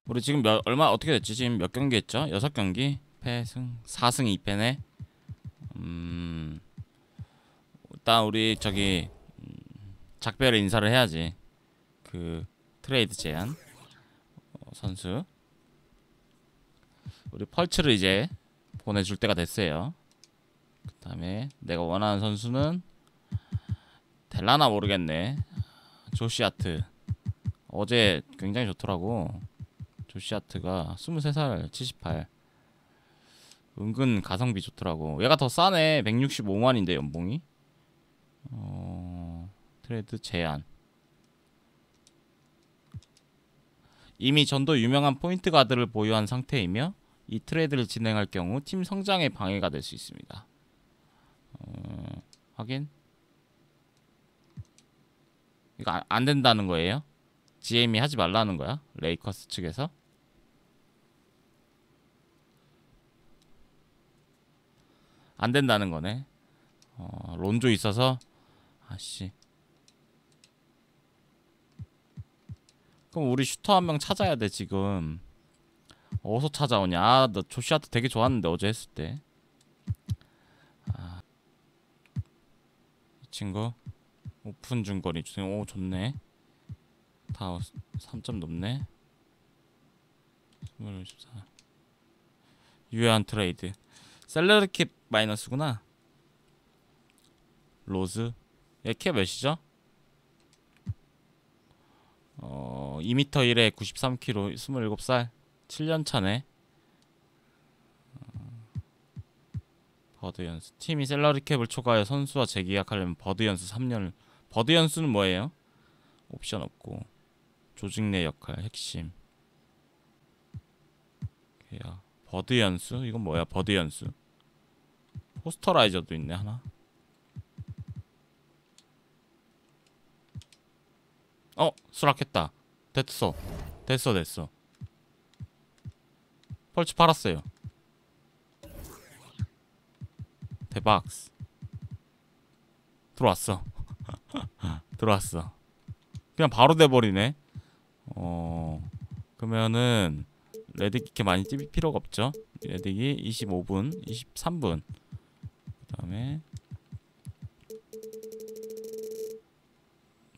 우리 지금 얼마 어떻게 됐지? 지금 몇 경기 했죠? 6경기? 패승 4승 2패네. 일단 우리 저기 작별 인사를 해야지. 그 트레이드 제안 선수 우리 펄츠를 이제 보내줄 때가 됐어요. 그 다음에 내가 원하는 선수는 될라나 모르겠네. 조시아트 어제 굉장히 좋더라고. 조시아트가 23살 78 은근 가성비 좋더라고. 얘가 더 싸네. 165만인데 연봉이. 트레이드 제한. 이미 전도 유명한 포인트 가드를 보유한 상태이며 이 트레이드를 진행할 경우 팀 성장에 방해가 될 수 있습니다. 확인. 이거 안 된다는 거예요? GM이 하지 말라는 거야? 레이커스 측에서? 안 된다는 거네. 론조 있어서. 아씨. 그럼 우리 슈터 한 명 찾아야 돼 지금. 어디서 찾아오냐? 아, 너 조시아트 되게 좋았는데 어제 했을 때. 이 친구 오픈 중거리 주세요. 오 좋네. 다 3점 높네. 24. 유효한 트레이드. 셀러리 캡 마이너스구나. 로즈. 얘 캡 몇이죠? 2m 1에 93kg 27살 7년차네. 버드 연수. 팀이 셀러리 캡을 초과하여 선수와 재계약하려면 버드 연수 3년을. 버드 연수는 뭐예요? 옵션 없고 조직 내 역할 핵심. 야, 버드 연수? 이건 뭐야? 버드 연수. 포스터라이저도 있네 하나. 수락했다. 됐어. 됐어. 펄치 팔았어요. 대박. 들어왔어. 들어왔어. 그냥 바로 돼버리네. 그러면은 레딕 이렇게 많이 뛸 필요가 없죠. 레딕이 25분 23분 그 다음에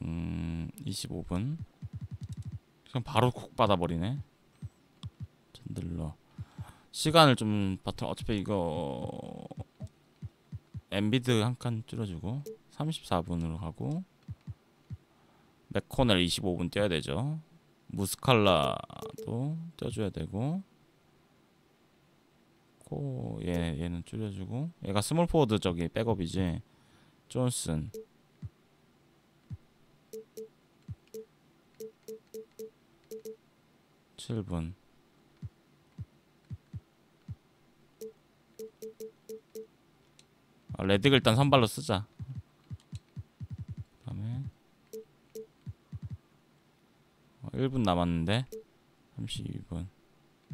25분 그냥 바로 콕 받아버리네. 전들러 시간을 좀 버튼. 어차피 이거 엔비드 한 칸 줄여주고 34분으로 하고 맥코넬 25분 뛰어야 되죠. 무스칼라도 떼줘야 되고 얘는 줄여주고. 얘가 스몰 포워드 저기 백업이지. 존슨 7분. 레딕을 일단 선발로 쓰자. 그 다음에 1분 남았는데 32분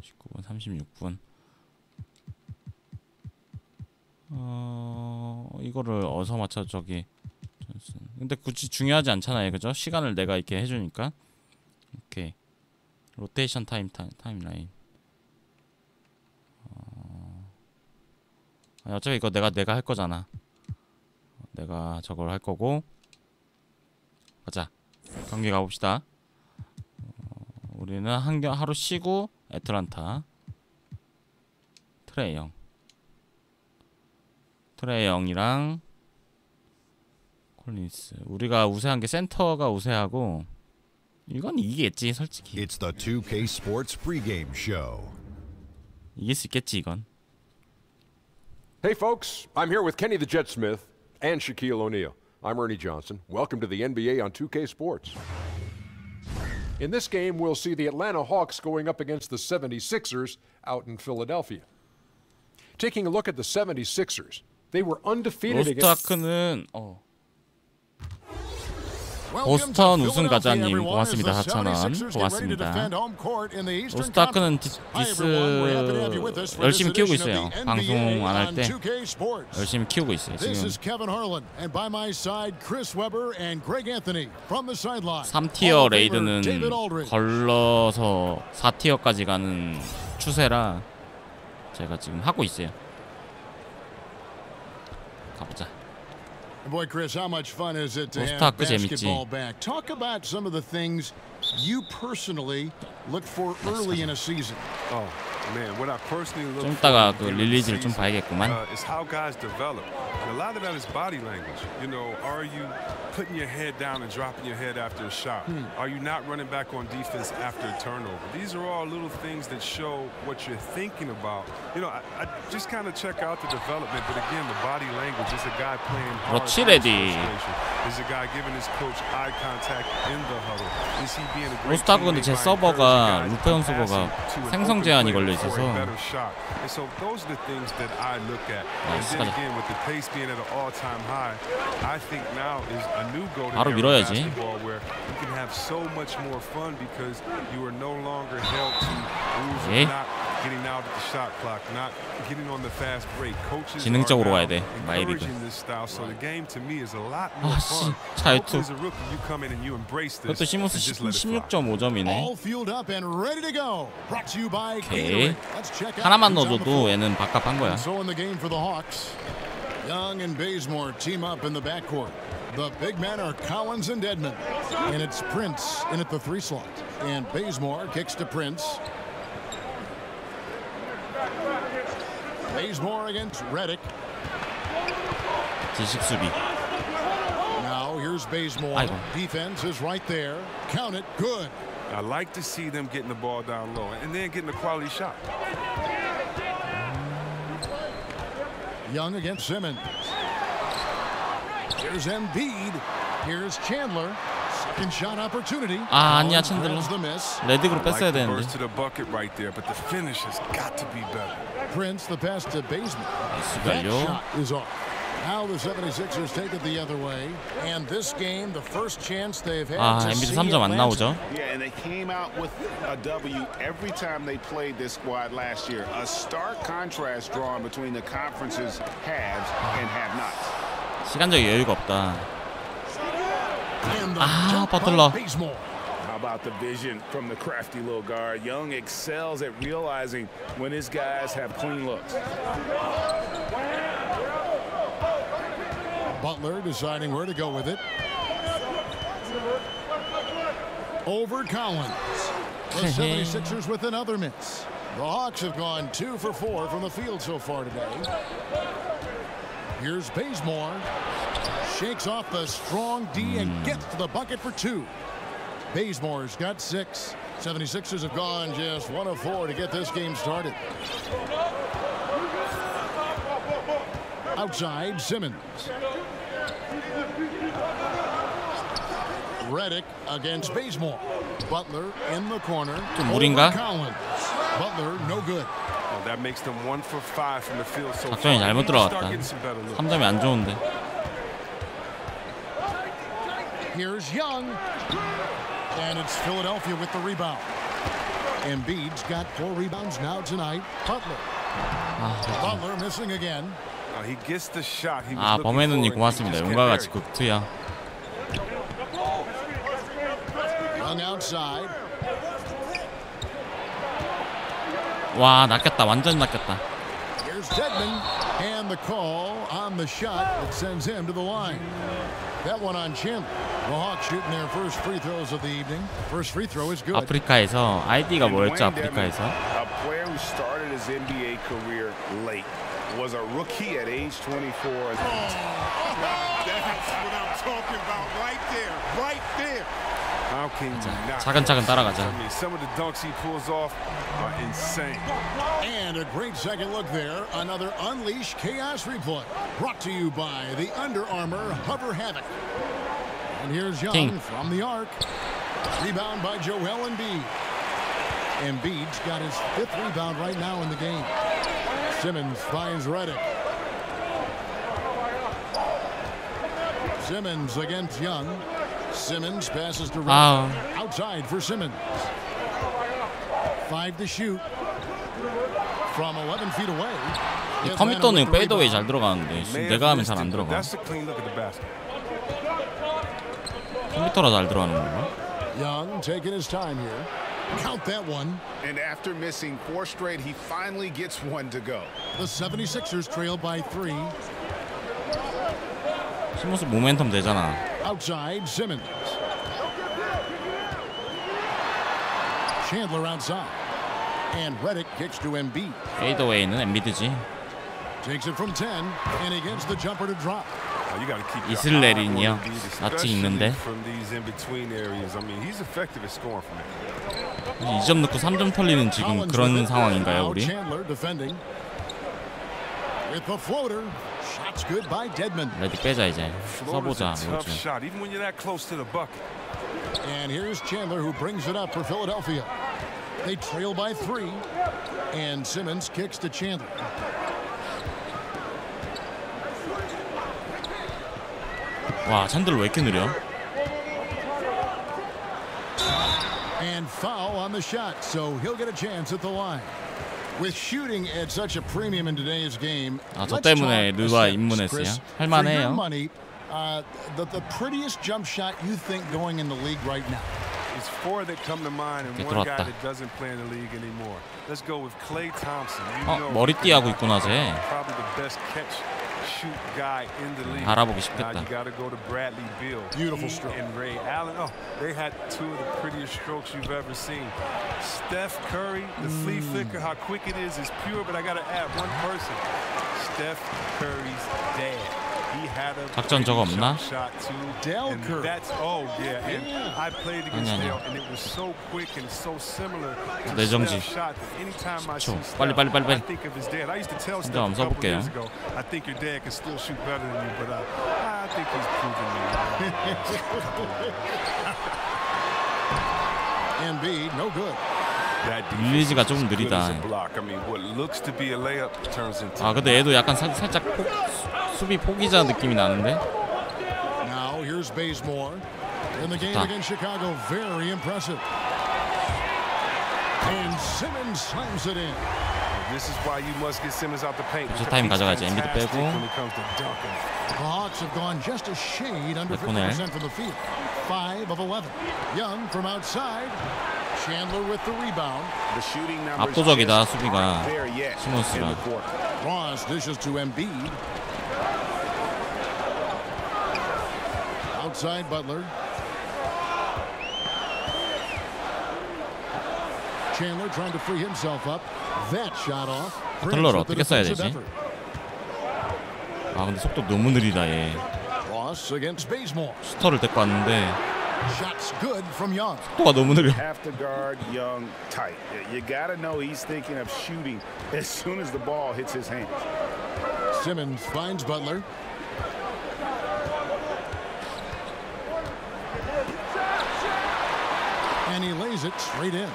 19분 36분. 이거를 어디서 맞춰. 저기 존슨. 근데 굳이 중요하지 않잖아요, 그죠? 시간을 내가 이렇게 해주니까. 오케이. 로테이션 타임라인. 아니, 어차피 이거 내가 할 거잖아. 내가 저걸 할 거고. 가자. 경기 가봅시다. 우리는 하루 쉬고 애틀란타. 트레이 영이랑 콜린스. 우리가 우세한 게 센터가 우세하고. 이건 이기겠지 솔직히. It's the 2K Sports pregame show. 이길 수 있겠지 이건. Hey folks, I'm here with Kenny the Jet Smith and Shaquille O'Neal. I'm Ernie Johnson. Welcome to the NBA on 2K Sports. In this game, we'll see the Atlanta Hawks going up against the 76ers out in Philadelphia. Taking a look at the 76ers, they were undefeated against... 로스트아크는 보스턴 우승 가자님 고맙습니다. 4,000원 고맙습니다. 로스트아크는 디스 열심히 키우고 있어요. 방송 안 할 때 열심히 키우고 있어요. 지금 3티어 레이드는 걸러서 4티어까지 가는 추세라 제가 지금 하고 있어요. 가보자. Boy, Chris, how much fun is it to have 로스트아크 basketball 재밌지. back? Talk about some of the things you personally look for early in a season. Oh man, what I personally look 좀 for 이따가 in 그 the 릴리즈를 좀 season, 봐야겠구만. is how guys develop. And a lot of that is body language. You know, are you putting your head down and dropping your head after a shot? Are you not running back on defense after a turnover? These are all little things that show what you're thinking about. You know, I just kind of check out the development, but again, the body language is a guy playing hard. 그렇지, 레디. Is a guy giving his coach eye contact in the huddle? Is he being a great 로스트아크 근데 제 teammate by 서버가 encouraging guys 루페온 to 서버가 pass it to an 생성 open 제한이 player 걸려 for 있어서 a better shot? And so those are the things that I look at. And then again, with the pace being at an all-time high, I think now is a new golden 바로 era of 밀어야지. basketball where you can have so much more fun because you are no longer held to rules 예. of not getting out at the shot clock, not getting on the fast break. Coaches 지능적으로 are 가야 돼. now 마이리그. encouraging this style, so the game to me is a lot more 아, 씨. fun. 자유투. As a rookie, you come in and you embrace this. 그것도 시모스 and just let it fly. 16.5점이네. All fueled up and ready to go. Brought to you by 오케이. Gatorade. Let's check out 하나만 who's on the 넣어줘도 floor. 얘는 밥값한 거야. And so in the game for the Hawks, Young and Bazemore team up in the backcourt. The big men are Collins and Dedmon. And it's Prince in at the 3 slot. And Bazemore kicks to Prince. Bazemore against Reddick. 지식 수비. Now here's Bazemore. 아이고. Defense is right there. Count it. Good. I like to see them getting the ball down low and then getting a quality shot. Young against Simmons. Here's Embiid. Here's Chandler. Second shot opportunity. 아, 아니야, Collins 챈들러. grabs the miss. 레드그로 I like 뺐어야 the 되는데. burst to the bucket right there, but the finish has got to be better. Prince the pass to Bazemore. That 수갈요. shot is off. Now the 76ers take it the other way. And this game, the first chance they've had 아, to 엔비드 see 3점 안 Atlanta. 나오죠? Yeah, and they came out with a W every time they played this squad last year. A stark contrast drawn between the conference's haves and have-nots. 시간적 여유가 없다. And the 아, jump by 버틀러. Bazemore. How about the vision from the crafty little guard? Young excels at realizing when his guys have clean looks. Butler deciding where to go with it. Over Collins. The 76ers with another miss. The Hawks have gone 2 for 4 from the field so far today. Here's Bazemore. Shakes off the strong D and gets to the bucket for 2. Bazemore's got 6. 76ers have gone just 1 of 4 to get this game started. Outside, Simmons. Reddick against Bazemore. Butler in the corner. 좀 무리인가? Over Collins. Butler no good. Well, that makes them 1 for 5 from the field so far. 작전이 잘못 They need to start 들어갔다. getting some better looks. 3점이 안 좋은데. Here's Young. And it's Philadelphia with the rebound. Embiid's got 4 rebounds now tonight. Butler. Butler missing again. He gets the shot he was 아, looking 범해는님 for, and he 고맙습니다. just 용과 can't 같이 bury it. 극투야. Young outside. 와, 낚였다. 완전 낚였다. Here's Dedmon. And the call on the shot that sends him to the line. That one on Chandler. The Hawks shooting their first free throws of the evening. First free throw is good. 아프리카에서 아이디가 And 뭐였죠? Dwayne Dedmon, 아프리카에서? a player who started his NBA career late, was a rookie at age 24. That's what I'm talking about right there, right there. How can you not? 차근차근 따라가자. I mean, some of the dunks he pulls off are insane. And a great second look there. Another Unleash Chaos replay. Brought to you by the Under Armour Hover Havoc. And here's Young King. from the arc. Rebound by Joel Embiid. Embiid's got his 5th rebound right now in the game. Simmons finds Reddick. Simmons against Young. Simmons passes to 아, outside for Simmons. 5 to shoot from 11 feet away. 이 컴퓨터는 페이드웨이 잘 들어가는데 내가 하면 잘 안 들어가. 컴퓨터라 잘 들어가는 건가? Young taking his time here. Count that one. And after missing 4 straight, he finally gets one to go. The 76ers trail by 3. 시몬스 모멘텀 되잖아. Outside, Simmons. Chandler outside. And Redick kicks to Embiid. 페이드웨이는 엔비드지. Takes it from 10, and he gets the jumper to drop. 이슬레린이요. 낯이 있는데. 2점 넣고 3점 털리는 지금 그런 상황인가요, 우리? 레디 빼자 이제. 써보자 이거 좀. And here's Chandler who brings it up for Philadelphia. They trail by 3, and Simmons kicks to Chandler. 와, 챈들 왜 이렇게 느려? And foul on the shot, so he'll get a chance at the line. With shooting at such a premium in today's game, 아, 저 때문에 르바 입문했어요. 할만해요. The prettiest jump shot you think going in the league right now? It's 4 that come to mind and one guy that doesn't play in the league anymore. Let's go with Klay Thompson. 머리띠 하고 있구나 쟤. Probably the best catch shoot guy in the league. 알아보기 쉽겠다. Now you got to go to Bradley Beal. Beautiful stroke. And Ray Allen. Oh, they had 2 of the prettiest strokes you've ever seen. Steph Curry, the flea flicker, how quick it is pure. But I got to add one person. Steph Curry's dad. He had a 작전 저거 없나? shot too. Dale Curry. That's yeah. And I played against Dale, and it was so quick and so similar to 내정지. Steph's shot that anytime I see Steph, 빨리. I think of his dad. I used to tell Steph a couple 써볼게요. years ago, I think your dad can still shoot better than you, but I think he's proven me wrong. Embiid, no good. 릴리즈가 좀 느리다. 아, 근데 얘도 약간 살짝 수비 포기자 느낌이 나는데. Now here's Bazemore in the game against Chicago. Very impressive. And Simmons slams it in. This is why you must get Simmons out the paint. 타임 가져가지. 엔비드 빼고. The Hawks have gone just a shade under 50% from the field. 5 of 11. Young from outside. Chandler with the rebound. The shooting 압도적이다 수비가 시몬스가. Ross dishes to Embiid. Outside Butler. Chandler trying to free himself up. That shot off. 버틀러를 어떻게 써야 되지? 아, 근데 속도 너무 느리다 얘. Ross against Bazemore. 슈터를 데리고 왔는데 Shots good from Young. 속도가 너무 느려. Have to guard Young tight. You gotta know he's thinking of shooting as soon as the ball hits his hands. Simmons finds Butler. And he lays it straight in.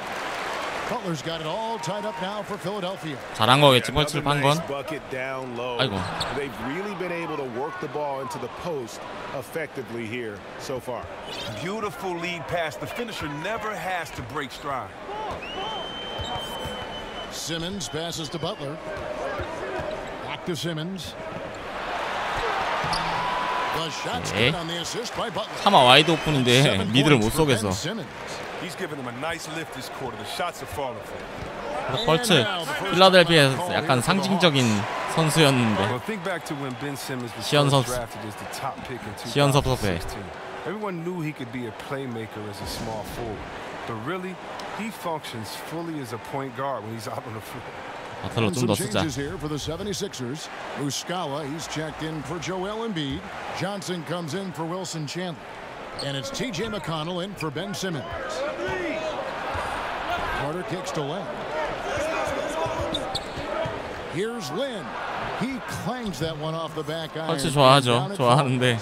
Butler's got it all tied up now for Philadelphia. 잘한 거겠지 펄치를 판 건. 아이고. They've really been able to work the ball into the post effectively here so far. Beautiful lead pass. The finisher never has to break stride. Simmons passes to Butler. Back to Simmons. The shot's good on the assist by Butler. 차마 와이드 오픈인데 미드를 못 쏘겠어. He's giving them a nice lift this quarter. The shots are falling for him. 펄츠 필라델피아에서 약간 상징적인 선수였는데 시연섭 섭외. Everyone knew he could be a playmaker as a small forward, but really he functions fully as a point guard when he's out on the floor. 버틀러 좀 더 쓰자. Here for the 76ers. Muscala, he's checked in for Joel Embiid. Johnson comes in for Wilson Chandler. And it's T.J. McConnell in for Ben Simmons. Carter kicks to Lynn. Here's Lynn. He clangs that one off the back iron. 펄츠 좋아하죠. 좋아하는데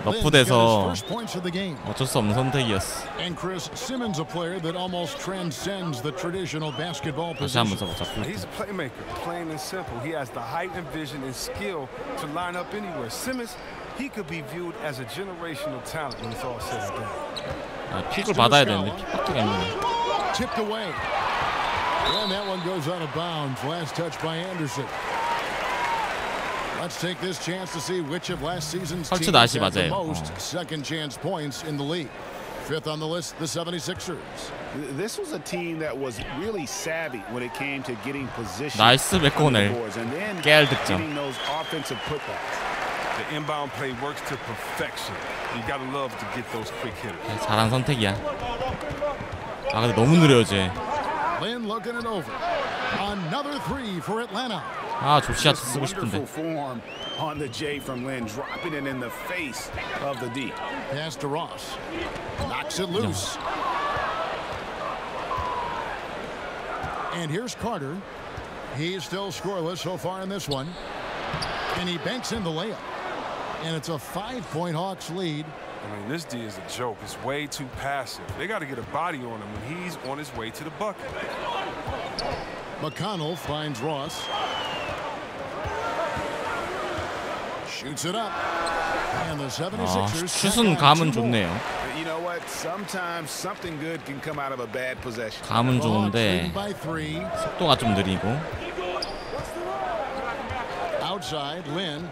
너프돼서 어쩔 수 없는 선택이었어. And Chris Simmons, a player that almost transcends the traditional basketball position. He's a playmaker, plain and simple. He has the height and vision and skill to line up anywhere. Simmons, he could be viewed as a generational talent when it's all said and done. 픽을 받아야 되는데 픽 받기가 힘드네. Tipped away. And that one goes out of bounds. Last touch by Anderson. Let's take this chance to see which of last season's teams had the most second chance points in the league. Fifth on the list, the 76ers. This was a team that was really savvy when it came to getting position. 나이스 맥코넬. 깨알 득점. Those offensive putbacks. The inbound play works to perfection. You gotta love to get those quick hitters. 잘한 선택이야. 아 근데 너무 느려 쟤. Lynn looking it over. Another three for Atlanta. 아 조시아트 쓰고 싶은데. On the J from Lynn, dropping it in the face of the D. Pass to Ross. Knocks it loose. And here's Carter. He's still scoreless so far in this one. And he banks in the layup. And it's a 5-point Hawks lead. I mean, this D is a joke. It's way too passive. They got to get a body on him when he's on his way to the bucket. McConnell finds Ross. Shoots it up. And the 76ers 슛은 감은 좋네요. You know what? Sometimes something good can come out of a bad possession. 감은 좋은데 속도가 좀 느리고. Outside, Lynn.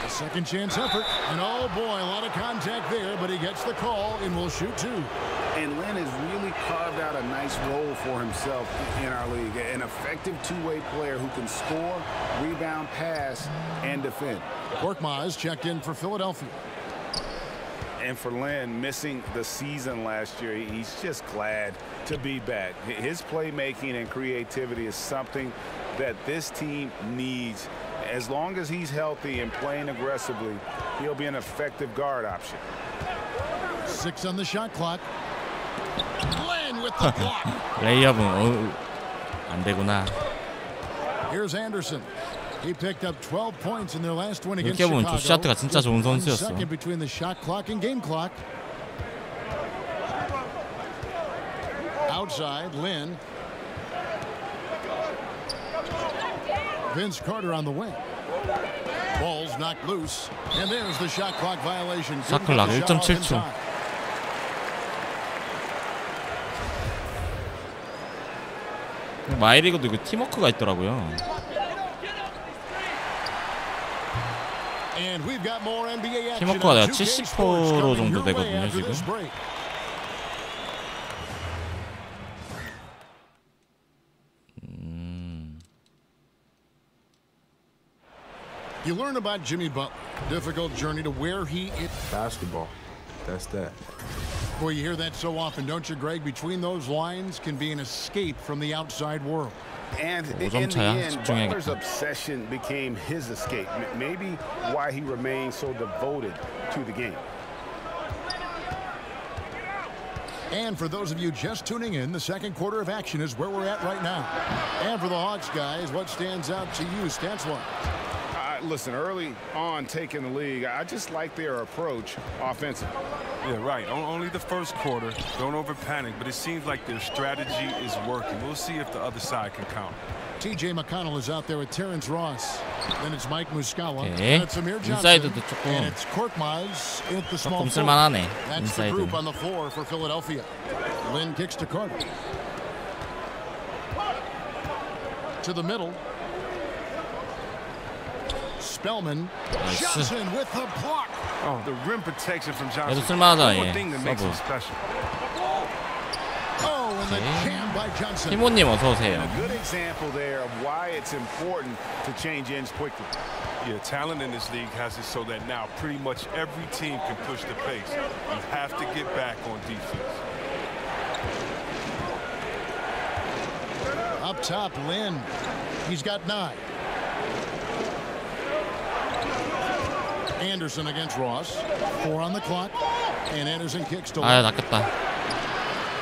Second chance effort, and oh boy, a lot of contact there, but he gets the call and will shoot two. And Lynn has really carved out a nice role for himself in our league. An effective two-way player who can score, rebound, pass, and defend. Korkmaz checked in for Philadelphia. And for Lynn, missing the season last year, he's just glad to be back. His playmaking and creativity is something that this team needs. As long as he's healthy and playing aggressively, he'll be an effective guard option. 6 on the shot clock. Lynn with the block. 레이업은 안 되구나. Here's Anderson. He picked up 12 points in their last win against 이렇게 보면 Chicago. 조시아트가 진짜 좋은 선수였어. Second between the shot clock and game clock. Outside, Lynn. Vince Carter on the wing. Ball's knocked loose. And there's the shot clock violation. 샷클락 1.7초. 마이리그도 이거 팀워크가 있더라고요. 팀워크가 내가 70% 정도 되거든요 지금. You learn about Jimmy Butler. Difficult journey to where he is. Basketball. That's that. Boy, you hear that so often, don't you, Greg? Between those lines can be an escape from the outside world. And in the end, Butler's obsession became his escape. Maybe why he remains so devoted to the game. And for those of you just tuning in, the second quarter of action is where we're at right now. And for the Hawks guys, what stands out to you, Stanswell? Listen, early on taking the league, I just like their approach offensively. Yeah, right. Only the first quarter. Don't over-panic, but it seems like their strategy is working. We'll see if the other side can counter. TJ McConnell is out there with Terrence Ross. Then it's Mike Muscala. Okay. And it's Amir Johnson. 조금, and it's Korkmaz at the small 조금 쓸만하네. That's the group on the floor for Philadelphia. Lynn kicks to Carter. To the middle. Spellman. Johnson with the block. Oh, the rim protection from Johnson. 얘도 쓸만하잖아 얘. thing that makes him special. Oh, and the jam by Johnson. 티모님 어서 오세요. A good example there of why it's important to change ends quickly. Yeah, talent in this league has it so that now pretty much every team can push the pace. You have to get back on defense. Up top, Lynn. He's got 9. Anderson against Ross. 4 on the clock. And Anderson kicks to 아, 낚였다.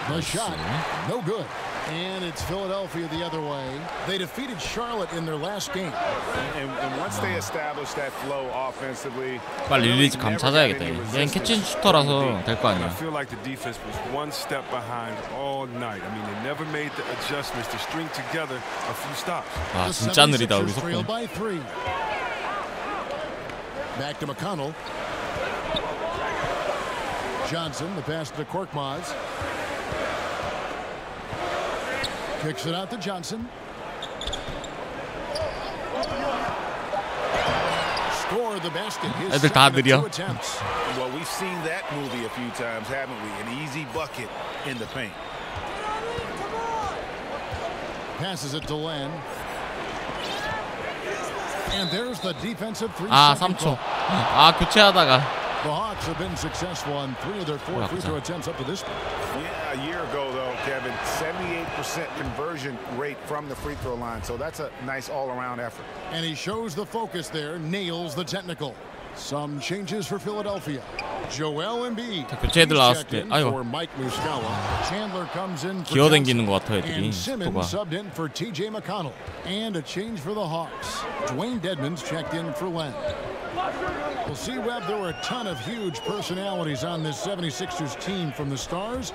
the shot. No good. And it's Philadelphia the other way. They defeated Charlotte in their last game. And once they establish that flow offensively, 빨리 릴리즈 감 찾아야겠다. 얘는 캐치 슈터라서 될 거 아니야. I feel like the defense was one step behind all night. I mean, they never made the adjustments to string together a few stops. 와, 진짜 느리다 우리 속공. Back to McConnell. Johnson, the pass to Korkmaz. Kicks it out to Johnson. Score the basket. 애들 다 느려. Well, we've seen that movie a few times, haven't we? An easy bucket in the paint. Passes it to Len. And there's the defensive 3. 아, 3초. 아, 교체하다가. The Hawks have been successful on 3 of their 4 free throw attempts up to this point. Yeah, a year ago, though, Kevin, 78% conversion rate from the free throw line. So that's a nice all-around effort. And he shows the focus there, nails the technical. Some changes for Philadelphia. Joel Embiid. 교체들 나왔을 때, 아이고. Chandler comes in for 기어댕기는 것 같아 애들이. and Simmons subbed in for TJ McConnell. And a change for the Hawks. Dwayne Dedmon's checked in for Len. We'll see, Webb, there were a ton of huge personalities on this 76ers team from the stars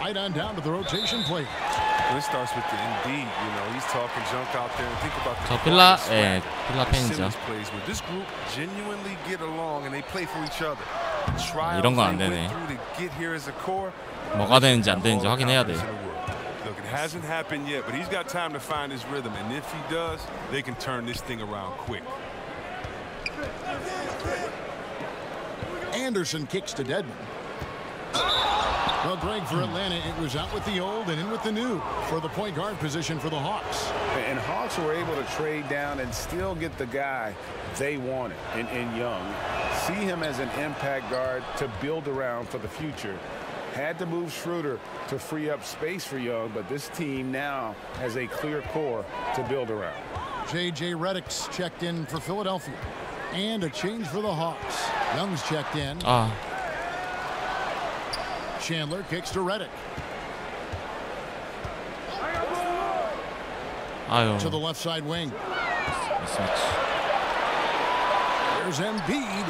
right on down to the rotation players. Well, it starts with the Embiid, you know, he's talking junk out there. And think about the 필라 팬이죠. plays with this group genuinely get along and they play for each other. 이런 건 안 되네. 뭐가 되는지 안 되는지 확인해야 돼. Look, it hasn't happened yet, but he's got time to find his rhythm, and if he does, they can turn this thing around quick. Anderson kicks to Dedmon. Well, Greg, for Atlanta, it was out with the old and in with the new for the point guard position for the Hawks. And Hawks were able to trade down and still get the guy they wanted in Young. See him as an impact guard to build around for the future. Had to move Schroeder to free up space for Young, but this team now has a clear core to build around. J.J. Redick's checked in for Philadelphia. And a change for the Hawks. Young's checked in. Chandler kicks to Redick. To the left side wing. There's Embiid.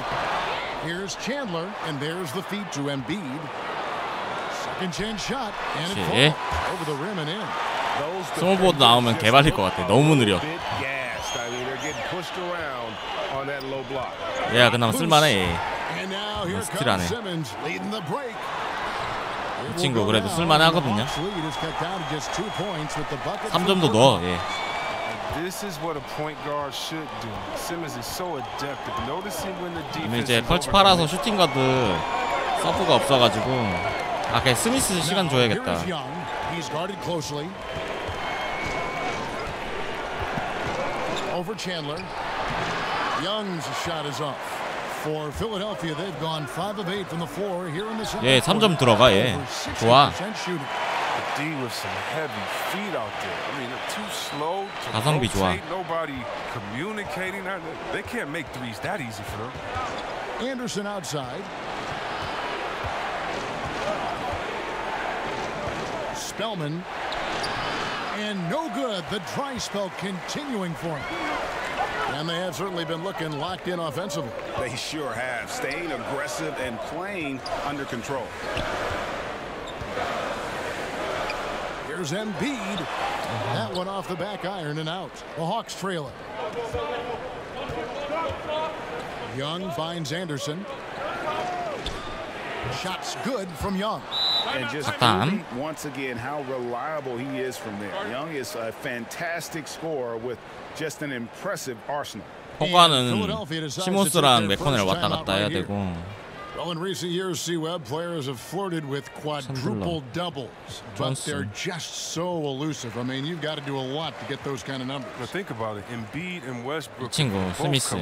Here's Chandler. And there's the feed to Embiid. Second chance shot. And it falls over the rim and in. 스몰보드 나오면 개발릴 것 같아. 너무 느려. 얘가 그나마 쓸만해. 스틸하네. 이 친구 그래도 쓸만해 하거든요. 3점도 넣어. 예. 근데 이제 펄치 팔아서 슈팅 가드 서브가 없어가지고 그냥 스미스 시간 줘야겠다. Over Chandler. Young's shot is off. For Philadelphia, they've gone 5 of 8 from the floor here in the second. 예, 3점 들어가. 예. 좋아. D with some heavy feet out there. I mean, they're too slow to 가성비 좋아. nobody communicating. They can't make threes that easy for them. Anderson outside. Spellman. And no good. The dry spell continuing for him. And they have certainly been looking locked in offensively. They sure have. Staying aggressive and playing under control. Here's Embiid. That one off the back iron and out. The Hawks trail it. Young finds Anderson. Shots good from Young. And just proving once again how reliable he is from there. Young is a fantastic scorer with just an impressive arsenal. 포가는 시모스랑 메코넬 왔다 갔다 해야 되고. Well, in recent years, C-Web players have flirted with quadruple doubles, but they're just so elusive. I mean, you've got to do a lot to get those kind of numbers. But think about it. Embiid and Westbrook 이 친구 스미스.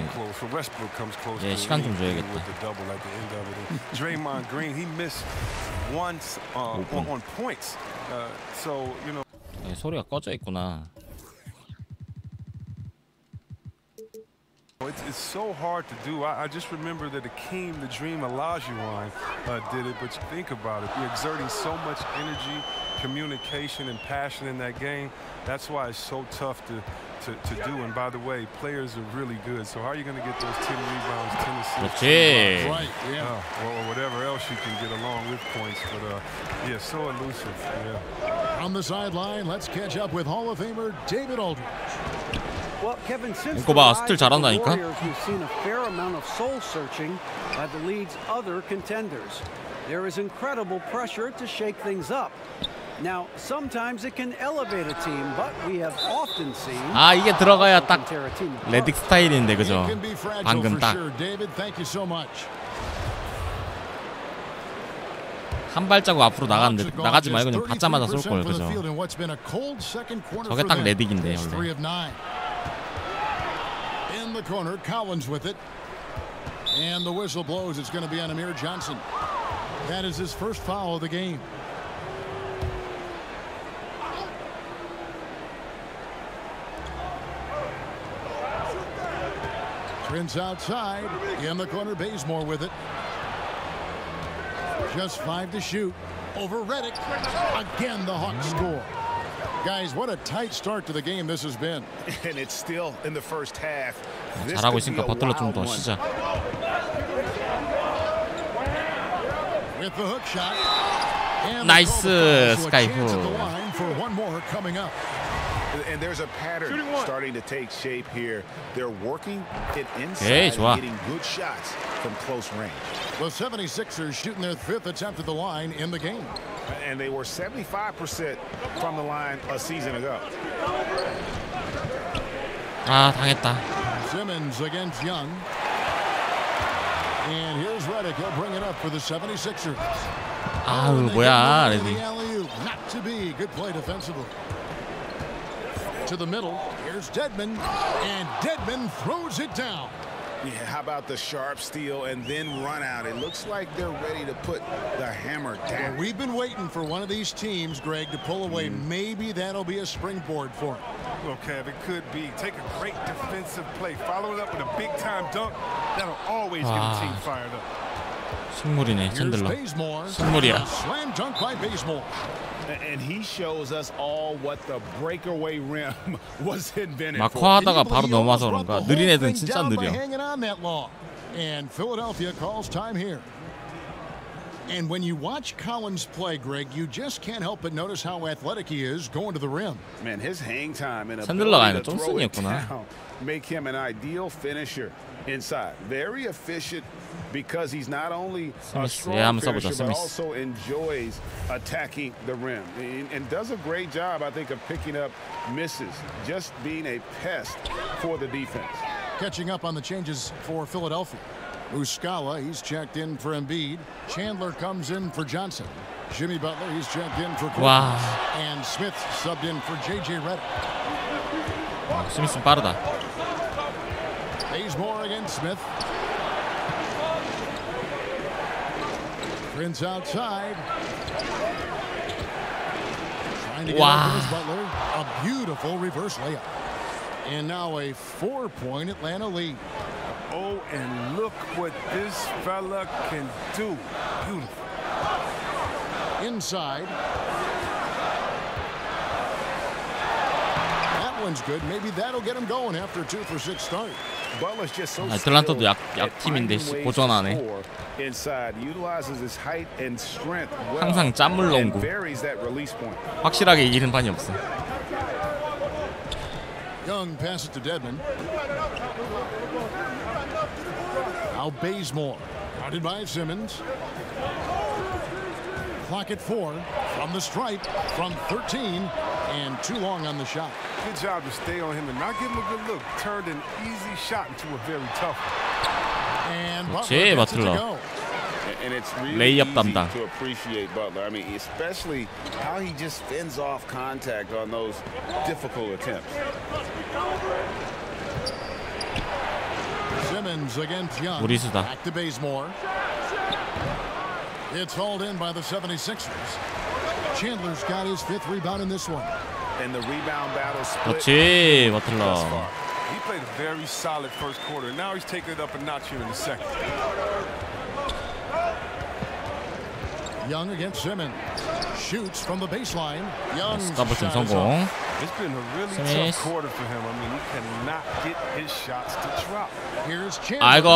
Westbrook comes close 예, 시간 좀 줘야겠다. with the double at the end of it. Draymond Green, he missed once on points. So, you know. 예, 소리가 꺼져 있구나. It's so hard to do. I just remember that Akeem the Dream Olajuwon did it, but you think about it. You're exerting so much energy, communication and passion in that game. That's why it's so tough to do. And by the way, players are really good. So how are you going to get those 10 rebounds, 10 assists, Right, yeah. or whatever else you can get along with points? But yeah, so elusive. Yeah. On the sideline, let's catch up with Hall of Famer David Aldridge. Well, Kevin, since 이거 봐, 스틸 잘한다니까. we've seen a fair amount of soul searching by the league's other contenders. There is incredible pressure to shake things up. Now, sometimes it can elevate a team, but we have often seen. 아, 이게 들어가야 딱 레딕 스타일인데 그죠? 방금 딱 한 발자국 앞으로 나갔는데 나가지 말고 그냥 받자마자 쏠 걸 그죠? 저게 딱 레딕인데 원래. In the corner, Collins with it, and the whistle blows. It's going to be on Amir Johnson. That is his first foul of the game. Prince outside. In the corner, Bazemore with it. Just 5 to shoot. Over Redick. Again, the Hawks score. Guys, what a tight start to the game this has been. And it's still in the first half. 잘하고 있으니까 버틀러 좀 더 시작. With the hook shot. 나이스 스카이프. And there's a pattern starting to take shape here. They're working it inside and getting good shots from close range. The 76ers shooting their 5th attempt at the line in the game. And they were 75% from the line a season ago. 아, 당했다. Simmons against Young. And here's Redick. He'll bring it up for the 76ers. 아우, 뭐야, 레디. Not to be. Good play defensively. To the middle. Here's Dedmon. And Dedmon throws it down. Yeah, how about the sharp steal and then run out? It looks like they're ready to put the hammer down. Well, we've been waiting for one of these teams, Greg, to pull away. Maybe that'll be a springboard for it. Well, Kev, it could be. Take a great defensive play, follow it up with a big-time dunk. That'll always get a team fired up. 식물이네, 챈들러. 식물이야. Slam dunk by Bazemore. And he shows us all what the breakaway rim was invented for. 마커하다가 바로 넘어와서 그런가. 느린 애들은 진짜 느려. And Philadelphia calls time here. And when you watch Collins play, Greg, you just can't help but notice how athletic he is going to the rim. Man, his hang time and 샌들러가 ability 아니라 to throw it 존슨이었구나. down make him an ideal finisher inside. Very efficient because he's not only a strong finisher but also enjoys attacking the rim and does a great job, I think, of picking up misses, just being a pest for the defense. Catching up on the changes for Philadelphia. Muscala, he's checked in for Embiid. Chandler comes in for Johnson. Jimmy Butler, he's checked in for Wow. And Smith subbed in for J.J. Redick. 스미스는 빠르다. Bazemore against Smith. Prince outside. Trying to get open Butler. A beautiful reverse layup. And now a 4-point Atlanta lead. Oh, and look what this fella can do. Beautiful. Inside. That one's good. Maybe that'll get him going after a 2-for-6 start. Butler's just so 애틀란타도 약팀인데 고전하네. Inside utilizes his height and strength well. 항상 짠물 농구. Varies that release point. 확실하게 이기는 판이 없어. Young pass it to Dedmon. Now Bazemore. Guarded by Simmons. Clock at 4. From the stripe. From 13. And too long on the shot. Good job to stay on him and not give him a good look. Turned an easy shot into a very tough one. And Butler gets it to go. And it's really easy to appreciate Butler. I mean, especially how he just fends off contact on those difficult attempts. Simmons against Young. 무리수다. Back to Bazemore. It's hauled in by the 76ers. Chandler's got his 5th rebound in this one. And the rebound battle split. 그렇지, 버틀러. He played a very solid first quarter. Now he's taking it up a notch here in the second. Young against Simmons. Shoots from the baseline. Young's 더블팀 성공. It's been a really tough quarter for him. I mean, he cannot get his shots to drop. Here's Chandler. 아이고.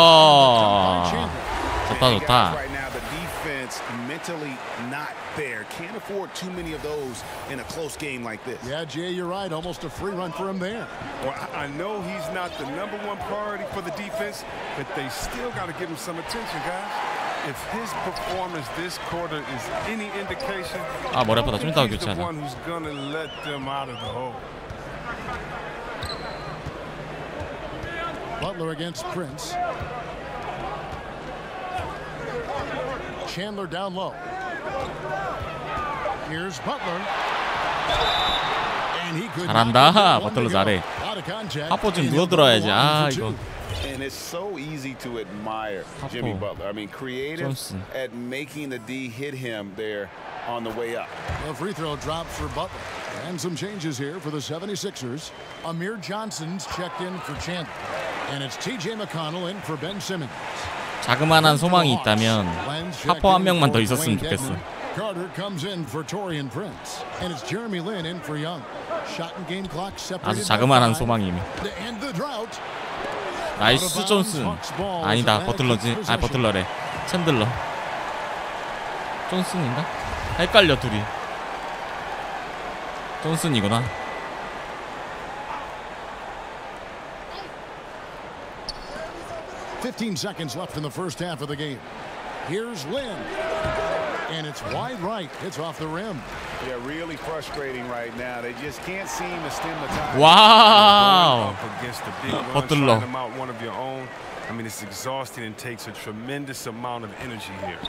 좋다. Right now, the defense mentally not there. Can't afford too many of those in a close game like this. Yeah, Jay, you're right. Almost a free run for him there. Well, I know he's not the #1 priority for the defense, but they still got to give him some attention, guys. If his performance this quarter is any indication, 아, 머리 아프다. 좀 이따가 he's the 교체하자. one who's gonna let them out of the hole. Butler against Prince. Chandler down low. Here's Butler. And he could 잘한다. 버틀러 잘해. 하포 좀 누워들어야지. 아, 이거. And it's so easy to admire Jimmy Butler. I mean, creative at making the D hit him there on the way up. A free throw drops for Butler. And some changes here for the 76ers. Amir Johnson's checked in for Chandler. And it's TJ McConnell in for Ben Simmons. 자그마한 소망이 있다면 하포 한 명만 더 있었으면 좋겠어. Carter comes in for Taurean Prince. And it's Jeremy Lin in for Young. Shot and game clock separated. 아주 자그마한 소망이미. To end the drought. 나이스 존슨. 아니다, 버틀러지. 아, 버틀러래. 챈들러. 존슨인가? 헷갈려 둘이. 존슨이구나. "15 seconds left in the first half of the game. Here's Lin. And it's wide right. It's off the rim. Yeah, really frustrating right now. They just can't seem to stem the tide. 와우. 버틀러. One of your own. I mean, it's exhausting and takes a tremendous amount of energy here.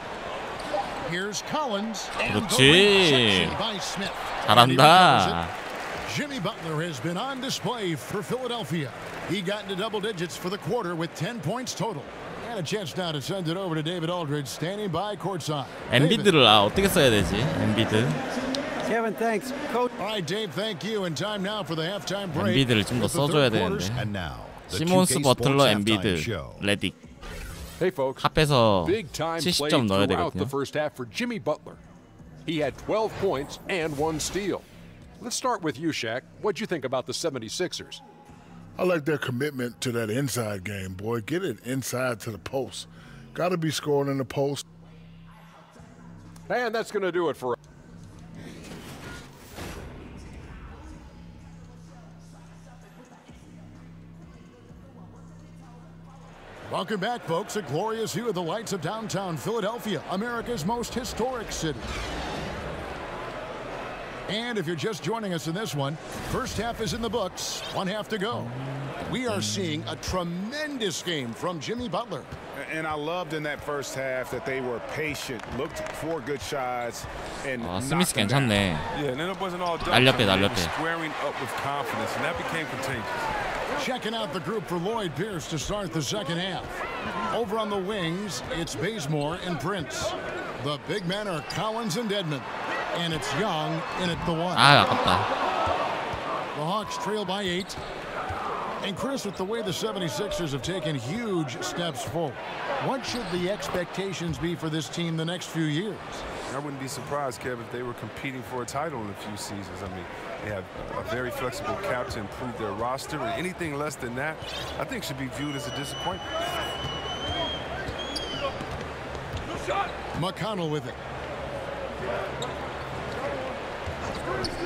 Here's Collins. 그렇지. 잘한다. Jimmy Butler has been on display for Philadelphia. He got into double digits for the quarter with 10 points total. And a chance now to send it over to David Aldridge standing by courtside. 엔비드를 어떻게 써야 되지? 엔비드. Kevin, thanks. Coach. All right, Dave, thank you. And time now for the halftime break. 엔비드를 좀 더 써줘야 되는데. And now, the 시몬스, 2K 버틀러, Sports 엔비드, halftime show. 레딕. Hey folks, 합해서 big time 70점 play 넣어야 throughout the 되거든요. first half for Jimmy Butler. He had 12 points and 1 steal. Let's start with you, Shaq. What'd you think about the 76ers? I like their commitment to that inside game, boy. Get it inside to the post. Got to be scoring in the post. And that's going to do it for us. Welcome back, folks. A glorious view of the lights of downtown Philadelphia, America's most historic city. And if you're just joining us in this one, first half is in the books, 1 half to go. We are seeing a tremendous game from Jimmy Butler. And I loved in that first half that they were patient, looked for good shots, and 스미스 괜찮네. Yeah, and then it wasn't all done. 날렵해. Squaring up with confidence, and that became contagious. Checking out the group for Lloyd Pierce to start the second half. Over on the wings, it's Bazemore and Prince. The big men are Collins and Edmond. And it's Young in at the 1. 아, 아깝다. The Hawks trail by 8. And Chris, with the way the 76ers have taken huge steps forward, what should the expectations be for this team the next few years? I wouldn't be surprised, Kevin, if they were competing for a title in a few seasons. I mean, they have a very flexible cap to improve their roster, and anything less than that, I think, should be viewed as a disappointment. McConnell with it.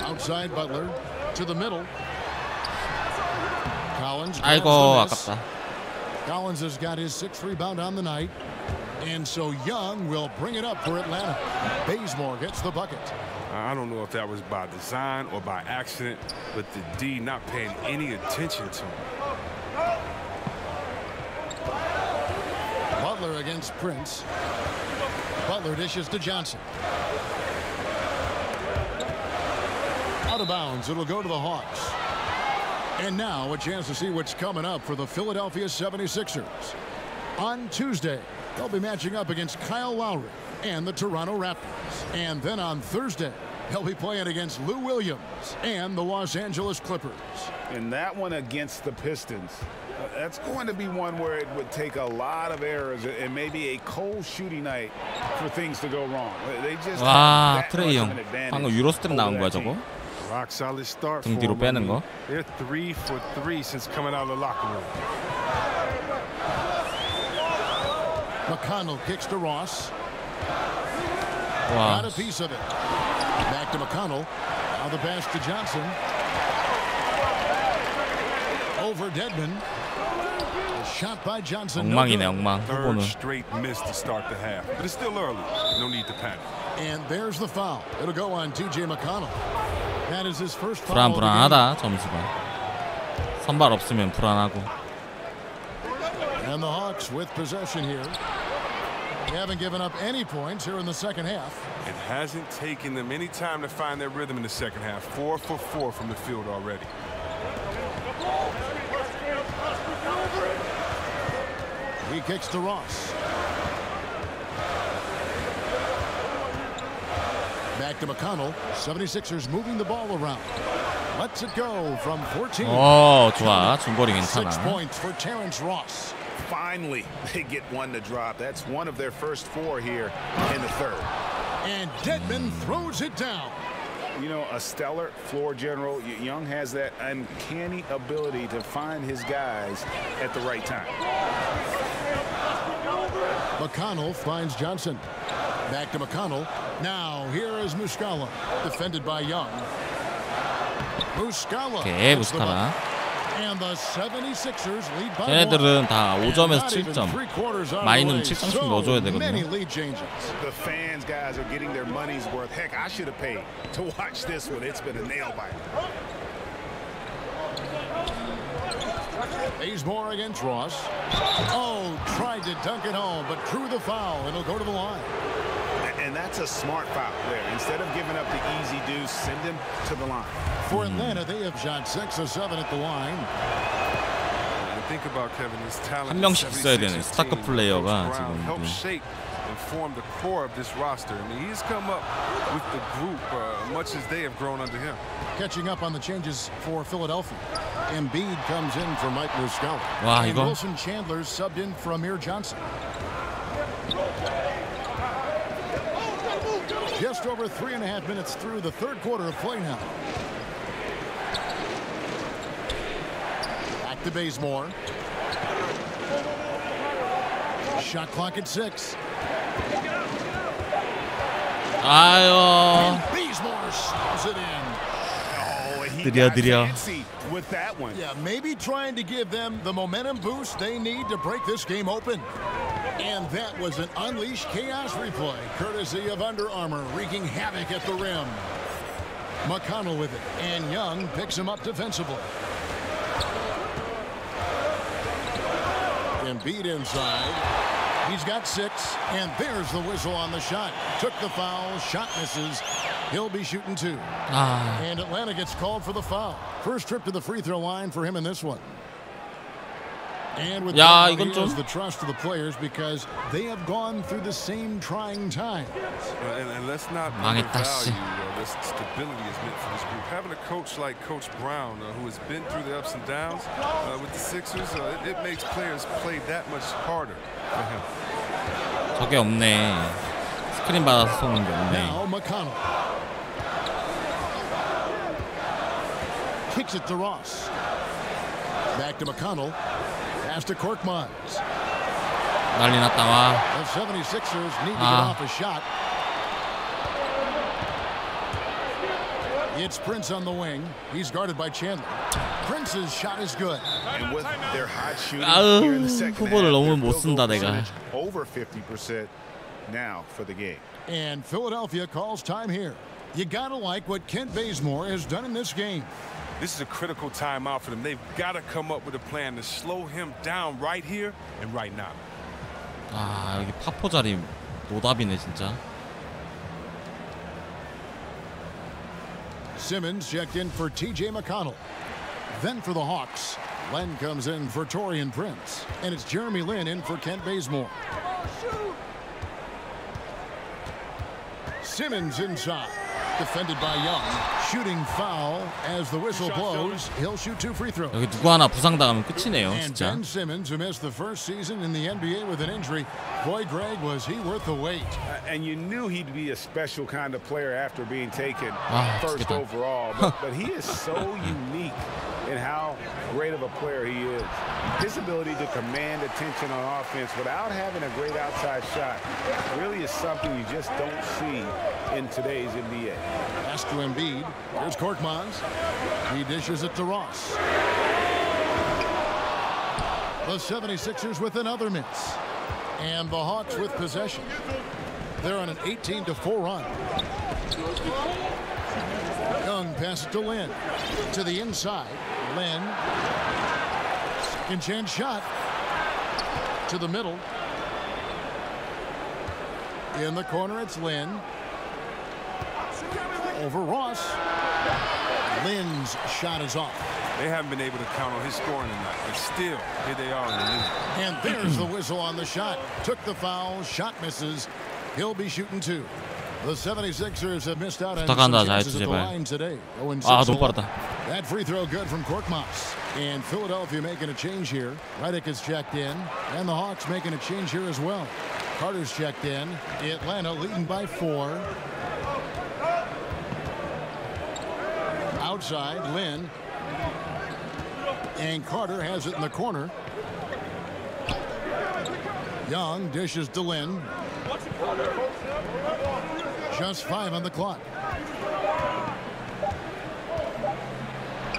Outside Butler to the middle. Collins. 아이고, 아깝다. Collins has got his 6th rebound on the night. And so Young will bring it up for Atlanta. Bazemore gets the bucket. I don't know if that was by design or by accident, but the D not paying any attention to him. Butler against Prince. Butler dishes to Johnson. Out of bounds, it'll go to the Hawks. And now a chance to see what's coming up for the Philadelphia 76ers. On Tuesday, they'll be matching up against Kyle Lowry and the Toronto Raptors. And then on Thursday, they'll be playing against Lou Williams and the Los Angeles Clippers. And that one against the Pistons. That's going to be one where it would take a lot of errors and maybe a cold shooting night for things to go wrong. They just 와, 트레이 형. 방금 유로 스텝 나온 거야, 저거? Rock solid start. 등 뒤로 빼는 거. They're 3 for 3 since coming out of the locker room. McConnell kicks to Ross. 와. Got a piece of it. Back to McConnell. Now the pass to Johnson. Over Dedmon. A shot by Johnson. 엉망이네, 엉망. Third straight miss to start the half, but it's still early. No need to panic. And there's the foul. It'll go on TJ McConnell. That is his first foul. 불안하다 점수가. 선발 없으면 불안하고. And the Hawks with possession here. They haven't given up any points here in the second half. It hasn't taken them any time to find their rhythm in the second half. 4 for 4 from the field already. He kicks to Ross. Back to McConnell. 76ers moving the ball around. Lets it go from 14. 오, 좋아. 중거리 괜찮아. 6 points for Terrence Ross. Finally, they get one to drop. That's one of their first 4 here in the third. And Dedmon throws it down. You know, a stellar floor general. Young has that uncanny ability to find his guys at the right time. McConnell finds Johnson. Back to McConnell. Now here is Muscala, defended by Young. Muscala. 오케이, 무스카라. And the 76ers lead by 쟤네들은 다 5점에서 7점. 마이는 7점씩 넣어줘야 되거든요. The fans, guys, are getting their money's worth. Heck, I should have paid to watch this one. It's been a nail biter. Bazemore against Ross. Oh, tried to dunk it home, but drew the foul, and it'll go to the line. And that's a smart foul there. Instead of giving up the easy deuce, send him to the line. For Atlanta, they have shot 6 of 7 at the line. Think about Kevin, his talent. 한 명씩 있어야 되는 스타급 플레이어가 지금. Help shape and form the core of this roster. I mean, he's come up with the group much as they have grown under him. Catching up on the changes for Philadelphia. Embiid comes in for Mike Muscala. 와, and 이거. Wilson Chandler subbed in for Amir Johnson. Just over 3.5 minutes through the third quarter of play now. Back to Bazemore. Shot clock at 6. 아유. And Bazemore slows it in. 느려. With that one. Yeah, maybe trying to give them the momentum boost they need to break this game open. And that was an unleashed chaos replay, courtesy of Under Armour, wreaking havoc at the rim. McConnell with it, and Young picks him up defensively. Embiid inside. He's got 6, and there's the whistle on the shot. Took the foul, shot misses. He'll be shooting 2. And Atlanta gets called for the foul. First trip to the free throw line for him in this one. And with the trust of the players because they have gone through the same trying times. And let's not undervalue the stability is meant for this group. Having a coach like Coach Brown, who has been through the ups and downs with the Sixers, it makes players play that much harder for him. 저게 없네. 스크린 받아서 쏘는 게 없네. Now McConnell kicks it to Ross. Back to McConnell. Pass to Korkmaz. 난리 났다 와. The 76ers need to get off a shot. It's Prince on the wing. He's guarded by Chandler. Prince's shot is good. And with their hot shooting here in the second 후보를 half, 너무 못 쓴다 내가. over 50% now for the game. And Philadelphia calls time here. You gotta like what Kent Bazemore has done in this game. This is a critical timeout for them. They've got to come up with a plan to slow him down right here and right now. 아, 여기 파포 자리 노답이네 진짜. Simmons checked in for TJ McConnell. Then for the Hawks, Len comes in for Taurean Prince. And it's Jeremy Lin in for Kent Bazemore. Simmons inside. defended by Young. Shooting foul as the whistle blows. He'll shoot 2 free throws. 여기 누구 하나 부상당하면 끝이네요, And 진짜. Ben Simmons, who missed the first season in the NBA with an injury. Boy, Greg, was he worth the wait? And you knew he'd be a special kind of player after being taken first 미치겠다. overall. But he is so unique in how great of a player he is. His ability to command attention on offense without having a great outside shot really is something you just don't see in today's NBA. Pass to Embiid. Here's Korkmaz. He dishes it to Ross. The 76ers with another miss. And the Hawks with possession. They're on an 18-4 run. Young passes to Lynn. To the inside. Lynn. Second chance shot. To the middle. In the corner, it's Lynn. Over Ross. Lynn's shot is off. They haven't been able to count on his scoring tonight, but still, here they are in the lead. And there's the whistle on the shot. Took the foul. Shot misses. He'll be shooting 2. The 76ers have missed out on some chances at the line today. 너무 빠르다. That free throw good from Korkmaz. And Philadelphia making a change here. Redick is checked in. And the Hawks making a change here as well. Carter's checked in. Atlanta leading by 4. Outside, Lynn. And Carter has it in the corner. Young dishes to Lynn. Just 5 on the clock.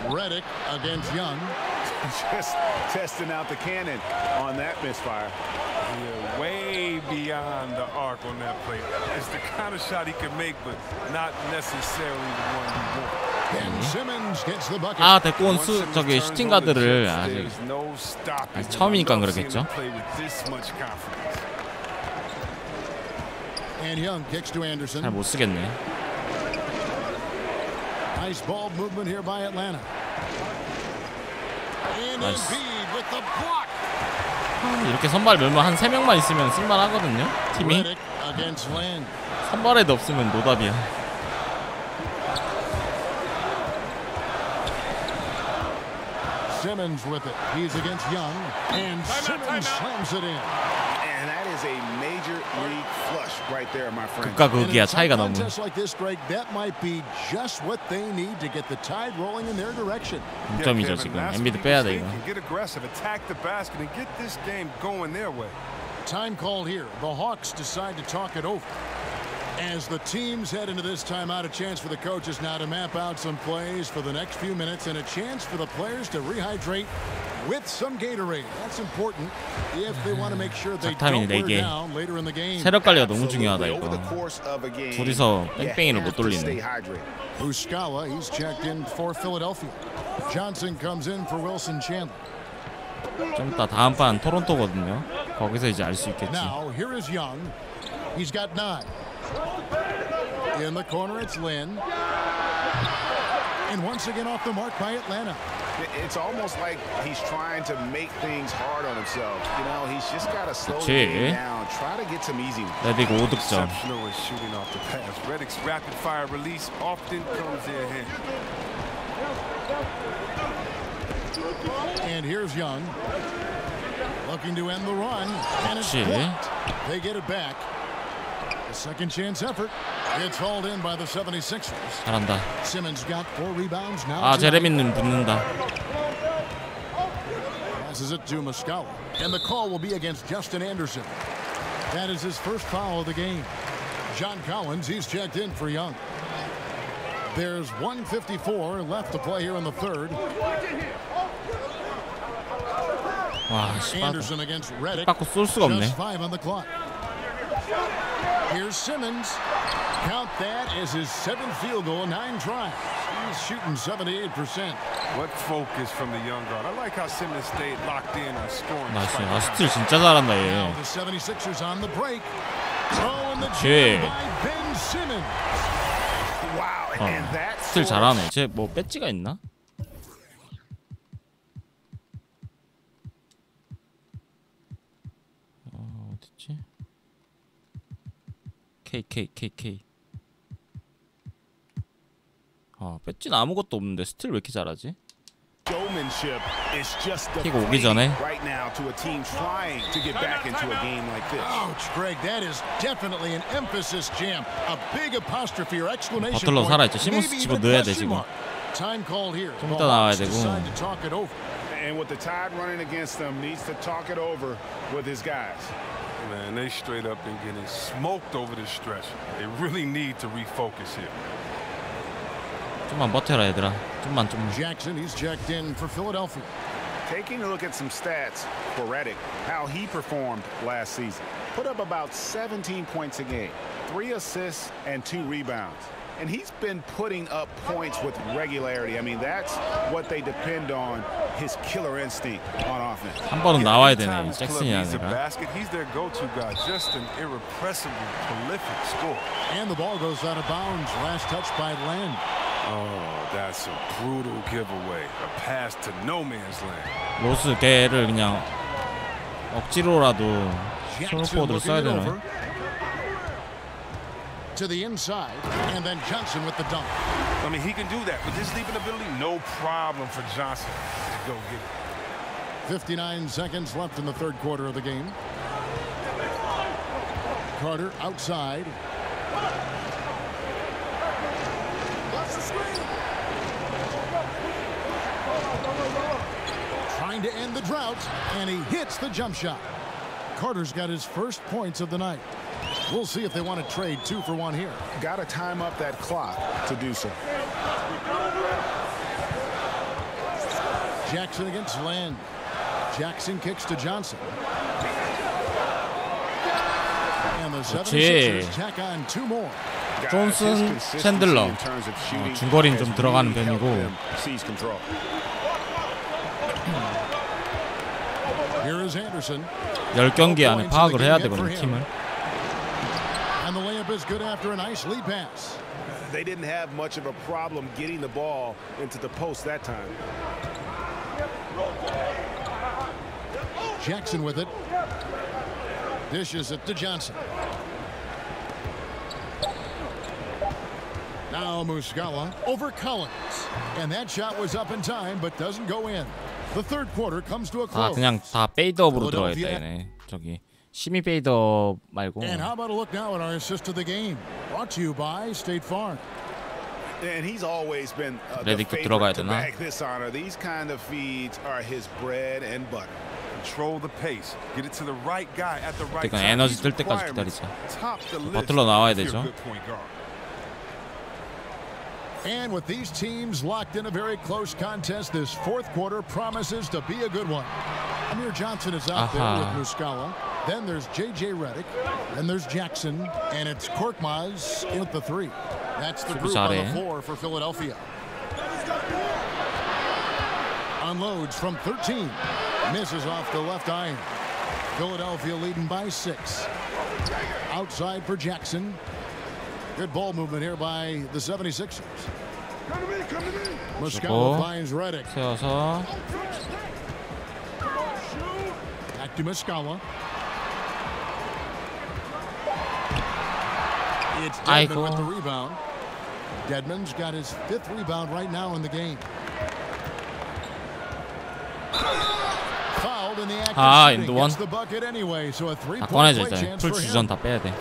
Redick against Young. Just testing out the cannon on that misfire. Yeah, way beyond the arc on that play. It's the kind of shot he can make, but not necessarily the one you want. And Simmons gets the bucket. 데리고 온 저기 슈팅 가드를 아직 처음이니까 그렇겠죠. And Young kicks to Anderson. 잘 못 쓰겠네. Nice ball movement here by Atlanta. And Embiid with the block. 이렇게 선발 멸망 한 3명만 있으면 쓸만하거든요. 팀이. Against Lynn. 선발에도 없으면 노답이야. Simmons with it. He's against Young. And Simmons slams it in. And that is a major league flush right there, my friend. 극과 극이야, 차이가 너무. Just like this, Greg, that might be just what they need to get the tide rolling in their direction. 6점이죠 지금. 엔비드 빼야 돼 이거. Get aggressive, attack the basket, and get this game going their way. Time called here. The Hawks decide to talk it over. As the teams head into this timeout, a chance for the coaches now to map out some plays for the next few minutes and a chance for the players to rehydrate with some Gatorade. That's important if they want to make sure they don't wear down later in the game. 체력 관리가 너무 중요하다 이거. 둘이서 뺑뺑이를 못 돌리네. Muscala, he's checked in for Philadelphia. Johnson comes in for Wilson Chandler. 좀 이따 다음 판 토론토거든요. 거기서 이제 알 수 있겠지. Now here is Young. He's got 9. In the corner, it's Lynn. And once again off the mark by Atlanta. It's almost like he's trying to make things hard on himself. You know, he's just got to slow the game down. Try to get some easy. 레딕 5득점. Exceptional is shooting off the pass. Redick's rapid fire release often comes their hand. And here's Young. Looking to end the run. And it's blocked. They get it back. A second chance effort. It's hauled in by the 76ers. 잘한다. Simmons got 4 rebounds now. 제레미는 붙는다. Passes it to Muscala. And the call will be against Justin Anderson. That is his first foul of the game. John Collins, he's checked in for Young. There's 1:54 left to play here in the third. 와, Anderson against Redick. 받고 쏠 수가 없네. Just 5 on the clock. Here's Simmons. Count that as his 7th field goal, 9 tries. He's shooting 78%. What focus from the young guard. I like how Simmons stayed locked in on scoring. 나이스. 스틸 진짜 잘한다 얘. Now the 76ers on the break. Throwing the jam by Ben Simmons. Wow, and that 스틸 잘하네. 쟤 뭐 배지가 있나? 어딨지? KK. 뺏진 아무것도 없는데 스틸 왜 이렇게 잘하지? Showmanship is just 킥 오기 전에. right now to a team trying to get back into a game like this. Ouch, Greg, that is definitely an emphasis jam. A big apostrophe or exclamation 버틀러 point. 살아있죠. 시몬스 집어 넣어야 돼 지금. Time called here. 좀 이따 나와야 되고. And with the tide running against them, needs to talk it over with his guys. Man, they straight up been getting smoked over this stretch. They really need to refocus here. 좀만 버텨라 얘들아. 좀만. Jackson, he's checked in for Philadelphia. Taking a look at some stats for Redick, how he performed last season. Put up about 17 points a game, 3 assists and 2 rebounds. And he's been putting up points with regularity. I mean, that's what they depend on, his killer instinct on offense. 한 번은 나와야 되네. 잭슨이 아니라. He's their go-to guy, just an irrepressible, prolific scorer. And the ball goes out of bounds. Last touch by Len. Oh, that's a brutal giveaway. A pass to no man's land. 로스 걔를 그냥 억지로라도 스몰포드를 써야 되나? To the inside, and then Johnson with the dunk. I mean, he can do that with his leaping ability. No problem for Johnson to go get it. 59 seconds left in the third quarter of the game. Carter outside. Trying to end the drought, and he hits the jump shot. Carter's got his first points of the night. We'll see if they want to trade 2 for 1 here. Got to time up that clock to do so. Jackson against Land. Jackson kicks to Johnson. And the 76ers tack on 2 more. 존슨, 챈들러. 중거리는 좀 들어가는 편이고. Here is Anderson. 10경기 안에 파악을 해야 되거든요, 팀을. And the layup is good after a nice lead pass. They didn't have much of a problem getting the ball into the post that time. Jackson with it. Dishes it to Johnson. Now Muscala over Collins. And that shot was up in time but doesn't go in. The third quarter comes to a close. 그냥 다 페이드업으로 들어가겠다 얘네. 저기 시미 페이드업 말고. And how about a look now at our assist of the game? Brought to you by State Farm. And he's always been the favorite to bag this honor. These kind of feeds are his bread and butter. Control the pace. Get it to the right guy at the right time. 에너지 뜰 때까지 기다리자. 버틀러 나와야 되죠. And with these teams locked in a very close contest, this fourth quarter promises to be a good one. Amir Johnson is out there with Muscala. Then there's J.J. Redick. Then there's Jackson. And it's Korkmaz in at the 3. That's the group on the floor for Philadelphia. Unloads from 13. Misses off the left iron. Philadelphia leading by 6. Outside for Jackson. Good ball movement here by the 76ers. Muscala finds Redick. 세워서. Back to Muscala. It's Dedmon with the rebound. Dedmon's got his 5th rebound right now in the game. Fouled in the act of shooting. Gets the bucket anyway, so a 3-point play chance for him. 다 빼야 돼.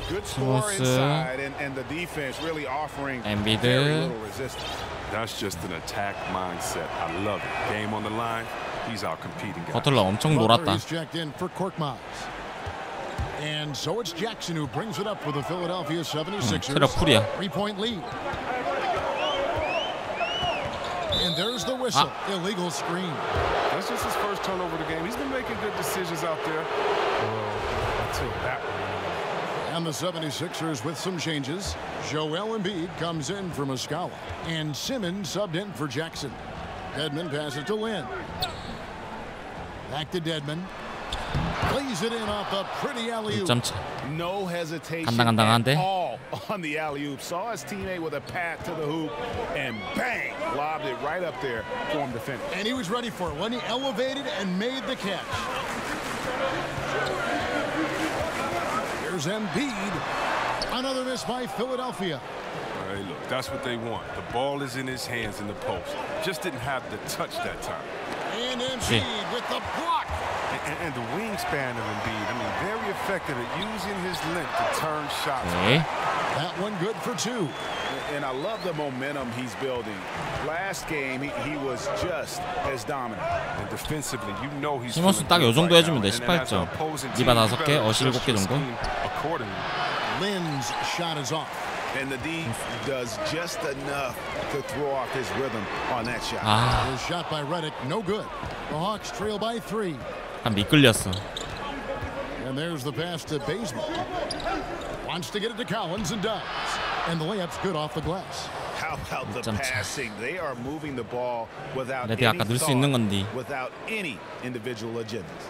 Good score inside, and the defense really offering very little resistance. That's just an attack mindset. I love it. Game on the line. He's out competing. 버틀러 엄청 놀았다. He's checked in for Korkmaz. And so it's Jackson who brings it up for the Philadelphia 76ers. 3-point lead. And there's the whistle. Illegal screen. That's just his first turnover of the game. He's been making good decisions out there. I'll take that one. And the 76ers with some changes. Joel Embiid comes in for Muscala. And Simmons subbed in for Jackson. Dedmon passes to Lynn. Back to Dedmon. Plays it in off a pretty alley-oop. No hesitation at all on the alley-oop. Saw his teammate with a pat to the hoop, and bang, lobbed it right up there for him to finish. And he was ready for it when he elevated and made the catch. Here's Embiid. Another miss by Philadelphia. Hey, look, that's what they want. The ball is in his hands in the post. Just didn't have the touch that time. And Embiid with the block. And the wingspan of Embiid, I mean, very effective at using his length to turn shots. That one good for 2. And I love the momentum he's building. Last game, he was just as dominant. And defensively, you know he's 시몬스 딱 요 정도 해주면 돼. 18점. 리바 5개, 어시 7개 정도. Lynn's shot is off. And the D does just enough to throw off his rhythm on that shot. His shot by Redick, no good. The Hawks trail by 3. 한 미끌렸어. And there's the pass to Bazemore. Wants to get it to Collins and does. And the layup's good off the glass. How about the passing? They are moving the ball without any 아까 넣을 수 있는 건데. without any individual agendas.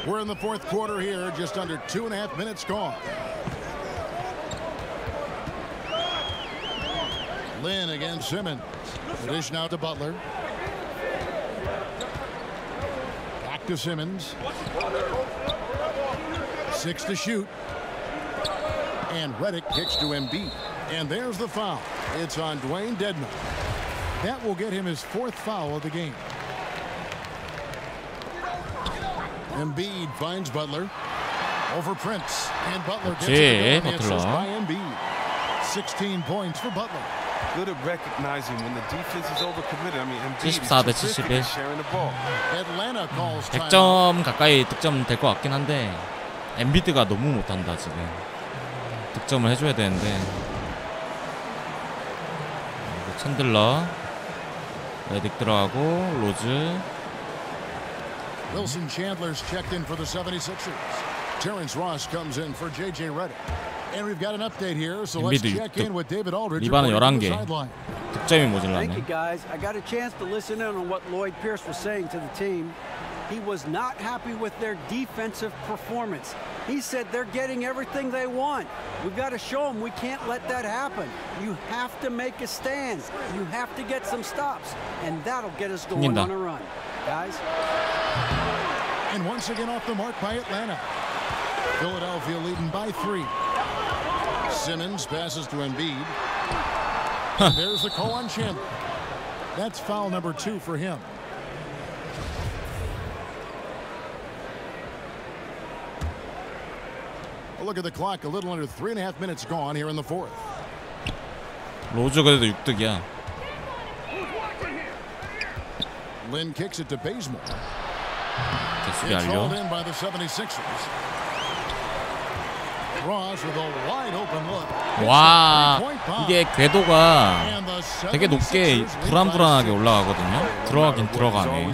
We're in the fourth quarter here, just under 2.5 minutes gone. Lynn against Simmons. The dish now to Butler. Back to Simmons. 6 to shoot. And Redick kicks to Embiid. And there's the foul. It's on Dwayne Dedmon. That will get him his 4th foul of the game. Embiid finds Butler. Over Prince. And Butler gets it on the assist by Embiid. 16 points for Butler. Good at recognizing when the defense is overcommitted. I mean, Embiid 74 대 is 71. sharing the ball. Atlanta calls 100점 가까이 득점 될 것 같긴 한데 엔비드가 너무 못한다 지금. 득점을 해줘야 되는데. 챈들러, 레딕 들어가고 로즈. Wilson Chandler's checked in for the 76ers. Terrence Ross comes in for J.J. Redick. And we've got an update here, so let's check in with David Aldridge. 리바는 11개. 득점이 모자라네. Thank you, guys. I got a chance to listen in on what Lloyd Pierce was saying to the team. He was not happy with their defensive performance. He said they're getting everything they want. We've got to show them we can't let that happen. You have to make a stand. You have to get some stops. And that'll get us going on a run. Guys? And once again off the mark by Atlanta. Philadelphia leading by 3. Simmons passes to Embiid. There's the call on Chandler. That's foul number 2 for him. A look at the clock. A little under 3.5 minutes gone here in the fourth. 로즈 그래도 6득이야. Lynn kicks it to Bazemore. 수비 It's 알려. rolled in by the 76ers. Ross with a wide open look. 와, 이게 궤도가 되게 높게 불안불안하게 올라가거든요. 들어가긴 들어가네.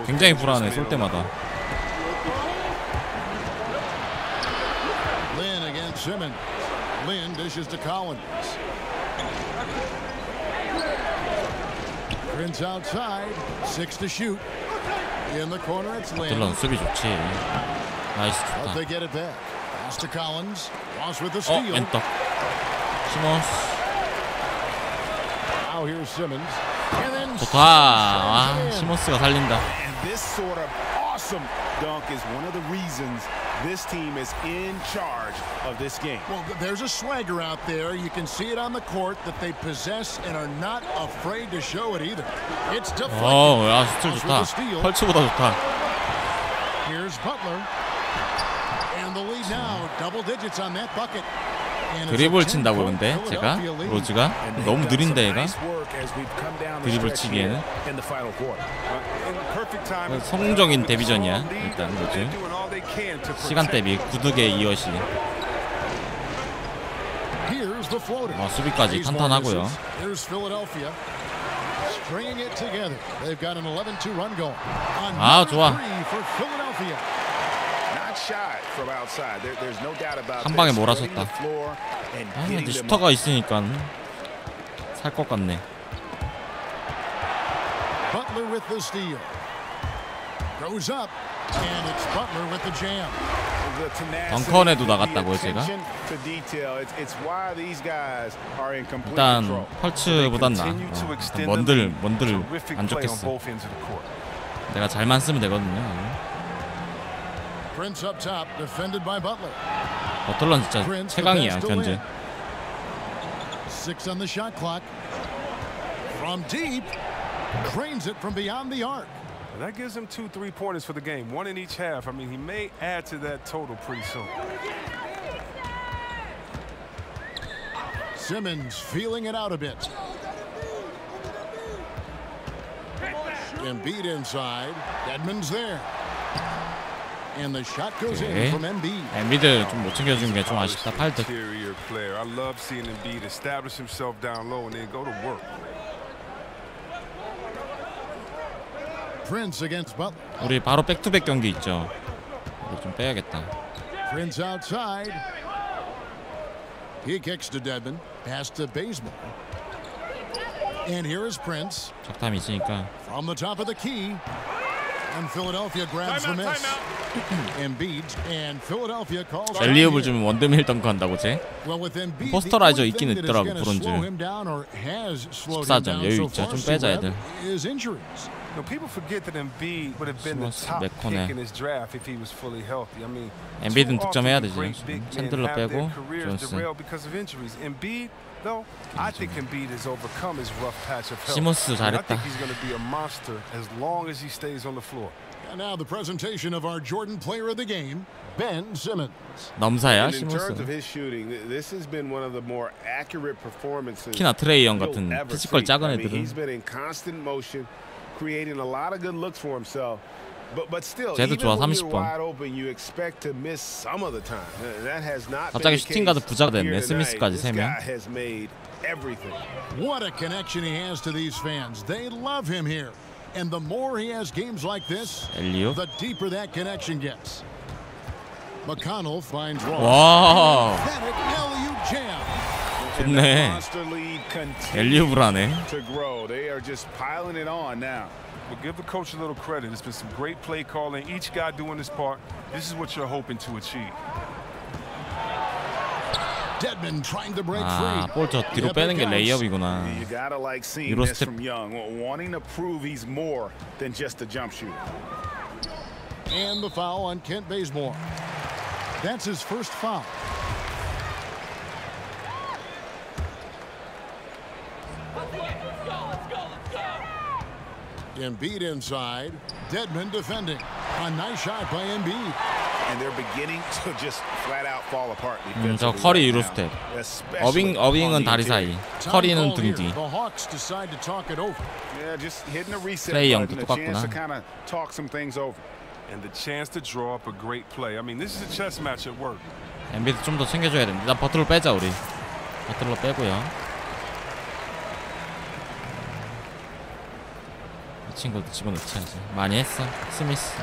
굉장히 불안해 쏠 때마다. Lynn against Simmons. Lynn dishes to Collins. Prince outside. 6 to shoot. In the corner, it's Lynn. 들러는 수비 좋지. 나이스 좋다. But they get it back. Pass to Collins. Ross with the steal. 왼떡. 시몬스. Now here's Simmons. And then 좋다. 아, 시몬스가 살린다. And this sort of awesome dunk is one of the reasons this team is in charge of this game. Well, there's a swagger out there. You can see it on the court that they possess and are not afraid to show it either. It's deflected. 야, 스틸 좋다. 펄츠보다 좋다. Here's Butler. And the lead now, double digits on that bucket. 드리블 친다고 근데 제가 로즈가 너무 느린데 얘가 드리블 치기에는 성공적인 데뷔전이야 일단 로즈. 시간 대비 9득에 2어시. 수비까지 탄탄하고요. 아 좋아. 한 방에 몰아섰다. 아 근데 슈터가 있으니까 살 것 같네. Butler with the steal. Goes up and it's Butler with the jam. 덩컨에도 나갔다고요 제가. 일단 펄츠보단 나. 먼들 안 좋겠어. 내가 잘만 쓰면 되거든요. Prince up top, defended by Butler. 버틀러는 진짜 최강이야 견제. 6 on the shot clock. From deep, drains it from beyond the arc. That gives him 2 3-pointers for the game, 1 in each half. I mean, he may add to that total pretty soon. Simmons feeling it out a bit. Embiid inside. Edmonds there. And the shot goes in from Embiid. 엠비드 좀 못 챙겨준 게 좀 아쉽다. 팔 득. Interior player. I love seeing Embiid establish himself down low and then go to work. Prince against Butler. 우리 바로 백투백 경기 있죠. 이거 좀 빼야겠다. Prince outside. He kicks to Dedmon. Pass to Bazemore. And here is Prince. 적탐이 있으니까. From the top of the key. And Philadelphia grabs the miss. Embiid and Philadelphia calls. 엘리옵을 주면 원드밀 덩크한다고 쟤? 포스터라이저 있긴 있더라고 브론즈. 14점 여유 있죠. 좀 빼자 애들. No, people forget that Embiid would have been the top pick in his draft if he was fully healthy. I mean, 엠비드는 득점해야 되지. 챈들러 빼고 존슨. because of injuries. Embiid, though, I think Embiid has overcome his rough patch of health. 시몬스 I 잘했다. think he's going to be a monster as long as he stays on the floor. And now the presentation of our Jordan player of the game, Ben Simmons. 넘사야 In terms of 시몬스. his shooting, this has been one of the more accurate performances. 키나 트레이 형 같은 피지컬 작은 애들은. He's been in constant motion, creating a lot of good looks for himself. But still, 쟤도 even 좋아 when you're 30번. wide open, you expect to miss some of the time. That has not been 갑자기 the 슈팅 가드 case 부자가 됐네. here tonight. 스미스까지 This 3명. guy has made everything. What a connection he has to these fans. They love him here. And the more he has games like this, 엘리옵. the deeper that connection gets. McConnell finds Ross. 와. Pathetic alley-oop jam. 좋네. 엘리옵을 하네. To grow. They are just piling it on now. But give the coach a little credit. It's been some great play calling. Each guy doing his part. This is what you're hoping to achieve. Dedmon trying to break 아, free. 볼 저 뒤로 빼는 게 레이업이구나. You gotta like seeing 유로 this 스텝. from Young, wanting to prove he's more than just a jump shooter. And the foul on Kent Bazemore. That's his first foul. Embiid inside. Dedmon defending. A nice shot by Embiid. And they're beginning to just flat out fall apart. 저 커리 유로 스텝. 어빙은 다리 사이. 커리는 등 뒤. The Hawks decide to talk it over. Yeah, just hitting a reset 플레이 button, 형도 a chance to 똑같구나. kind of talk some things over. And the chance to draw up a great play. I mean, this is a chess match at work. 엠비드 좀 더 챙겨줘야 되는데. 일단 버틀러 빼자 우리. 버틀러 빼고요. 이 친구도 집어넣자지. 많이 했어. 스미스.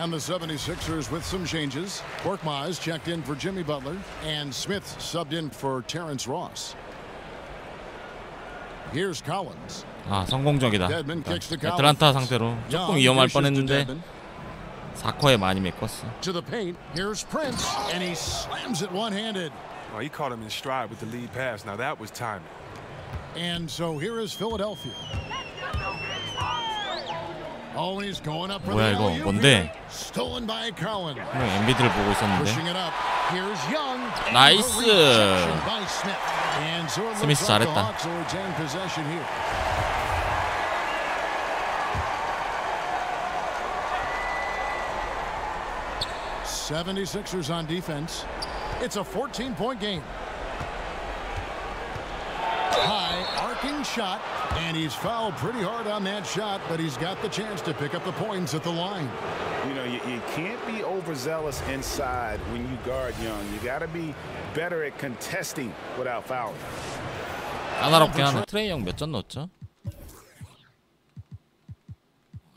And the 76ers with some changes. Korkmaz checked in for Jimmy Butler. And Smith subbed in for Terrence Ross. Here's Collins. 아, 성공적이다. Dedmon kicks to 애틀란타 상대로 조금 위험할 뻔했는데 Dedmon. 4쿼에 많이 메꿨어. To the paint. Here's Prince. And he slams it one-handed. Oh, he caught him in stride with the lead pass. Now that was timing. And so here is Philadelphia. Always going up for 뭐야 the 이거 alley-oop. 뭔데? Stolen by Collins. 엠비드를 보고 Pushing 있었는데. it up. Here's Young. 나이스. Rejection by Smith. And so it looks 스미스 like the 잘했다. Hawks will retain possession here. '76ers on defense. It's a 14-point game. High arcing shot, and he's fouled pretty hard on that shot, but he's got the chance to pick up the points at the line. You know, you can't be overzealous inside when you guard Young. You got to be better at contesting without fouling. 까다롭게 하네. 트레이 형 몇 점 넣었죠?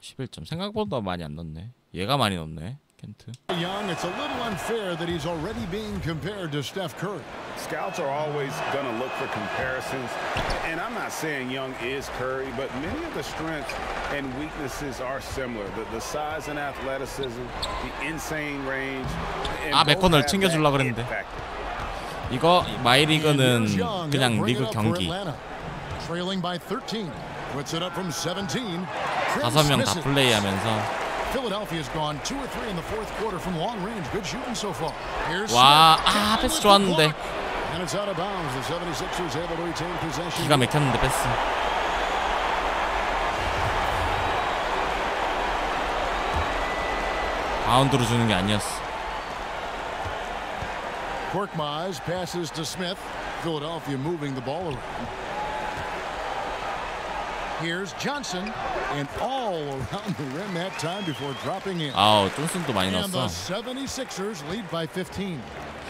11점. 생각보다 많이 안 넣네. 얘가 많이 넣네. 켄트. Young, it's a little unfair that he's already being compared to Steph Curry. Scouts are always going to look for comparisons. And I'm not saying Young is Curry, but many of the strengths and weaknesses are similar. The size and athleticism, the insane range. 아, 맥코널 챙겨주려고 그랬는데. 이거 마이리그는 그냥 리그 경기. 5명 다 플레이하면서 Philadelphia's gone 2 or 3 in the fourth quarter from long range. Good shooting so far. Here's 와, 패스 좋았는데. And it's out of bounds. The 76ers able to retain possession. 기가 막혔는데 패스. 바운드로 주는 게 아니었어. Korkmaz passes to Smith. Philadelphia moving the ball around. Here's Johnson, and all around the rim that time before dropping in. 아우, 존슨도 많이 And the 넣었어. 76ers lead by 15.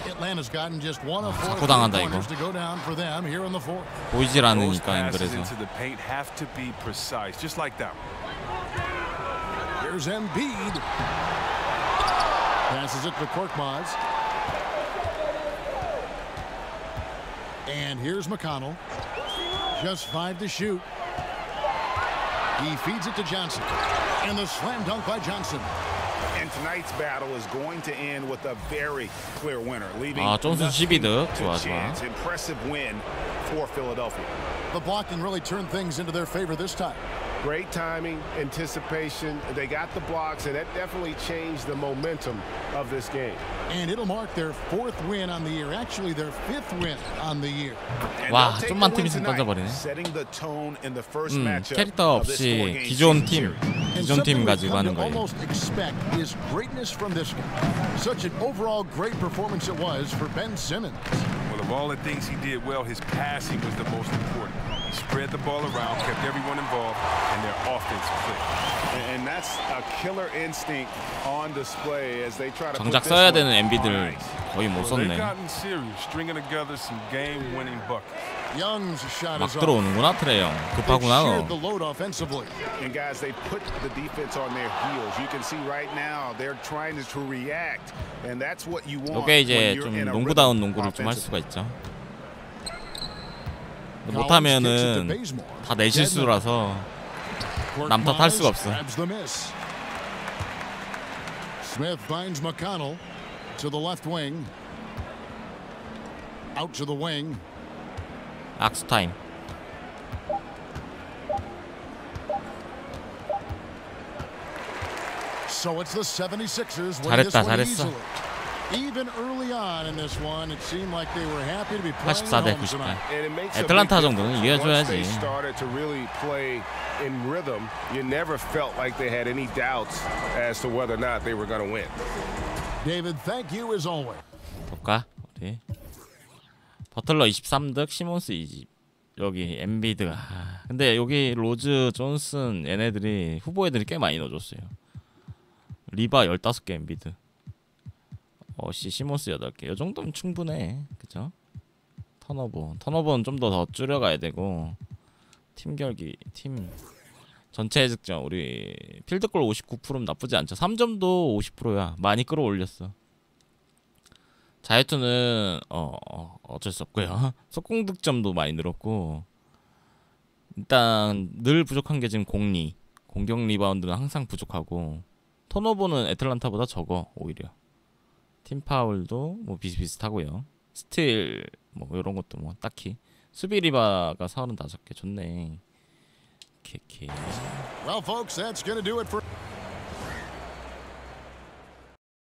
Atlanta's gotten just one of 4 자꾸 당한다, pointers to go down for them here in the fourth. 보이질 않으니까 그래서. into the paint have to be precise, just like that. Here's Embiid. Passes it to Korkmaz. And here's McConnell. Just 5 to shoot. He feeds it to Johnson. And the slam dunk by Johnson. And tonight's battle is going to end with a very clear winner, leaving 존슨 12득. 좋아, 좋아. chance. Impressive win for Philadelphia. The blocking really turned things into their favor this time. Great timing, anticipation. They got the blocks, and that definitely changed the momentum of this game. And it'll mark their 4th win on the year. Actually, their 5th win on the year. 와, 좀만 팀 있으면 던져버리네. 캐릭터 없이 기존 팀 가지고 하는 거예요. Almost expect is greatness from this game. Such an overall great performance it was for Ben Simmons. Well, of all the things he did well, his passing was the most important. He spread the ball around, kept everyone involved, and their offense clicked. And that's a killer instinct on display as they try to 정작 써야 되는 MB들 거의 못 Well, they've 썼네. gotten serious, stringing together some game-winning buckets. Young's shot 막 is off. 들어오는구나 트레 형. 급하구나 Shared 너. the load offensively. And guys, they put the defense on their heels. You can see right now they're trying to react, and that's what you want. 이게 이제 좀 농구다운 농구를 좀 할 수가 있죠. 못하면은 다 내 실수라서 남 탓할 수가 없어. Smith finds McConnell to the left wing. Out to the wing. 악수 타임. So it's the 76ers 잘했다, this one 잘했어. easily. Even early on in this one, it seemed like they were happy to be playing 84대 at home 98. tonight. 애틀란타 정도는 이겨줘야지. They started to really play in rhythm. You never felt like they had any doubts as to whether or not they were going to win. David, thank you as always. 볼까? 우리 버틀러 23득, 시몬스 20. 여기 엠비드. 근데 여기 로즈, 존슨 얘네들이 후보 애들이 꽤 많이 넣어줬어요. 리바 15개 엠비드. 시몬스 8개. 이 정도면 충분해. 그죠? 턴오버는 좀 더 줄여가야 되고, 팀 결기, 팀 전체 득점. 우리 필드골 59%면 나쁘지 않죠. 3점도 50%야. 많이 끌어올렸어. 자유투는 어쩔 수 없고요. 속공 득점도 많이 늘었고, 일단 늘 부족한 게 지금 공격 리바운드는 항상 부족하고, 턴오버는 애틀란타보다 적어. 오히려 팀 파울도 뭐 비슷비슷하고요. 스틸 뭐 이런 것도 뭐 딱히. 수비 리바가 35개 좋네. Well, folks, that's going to do it for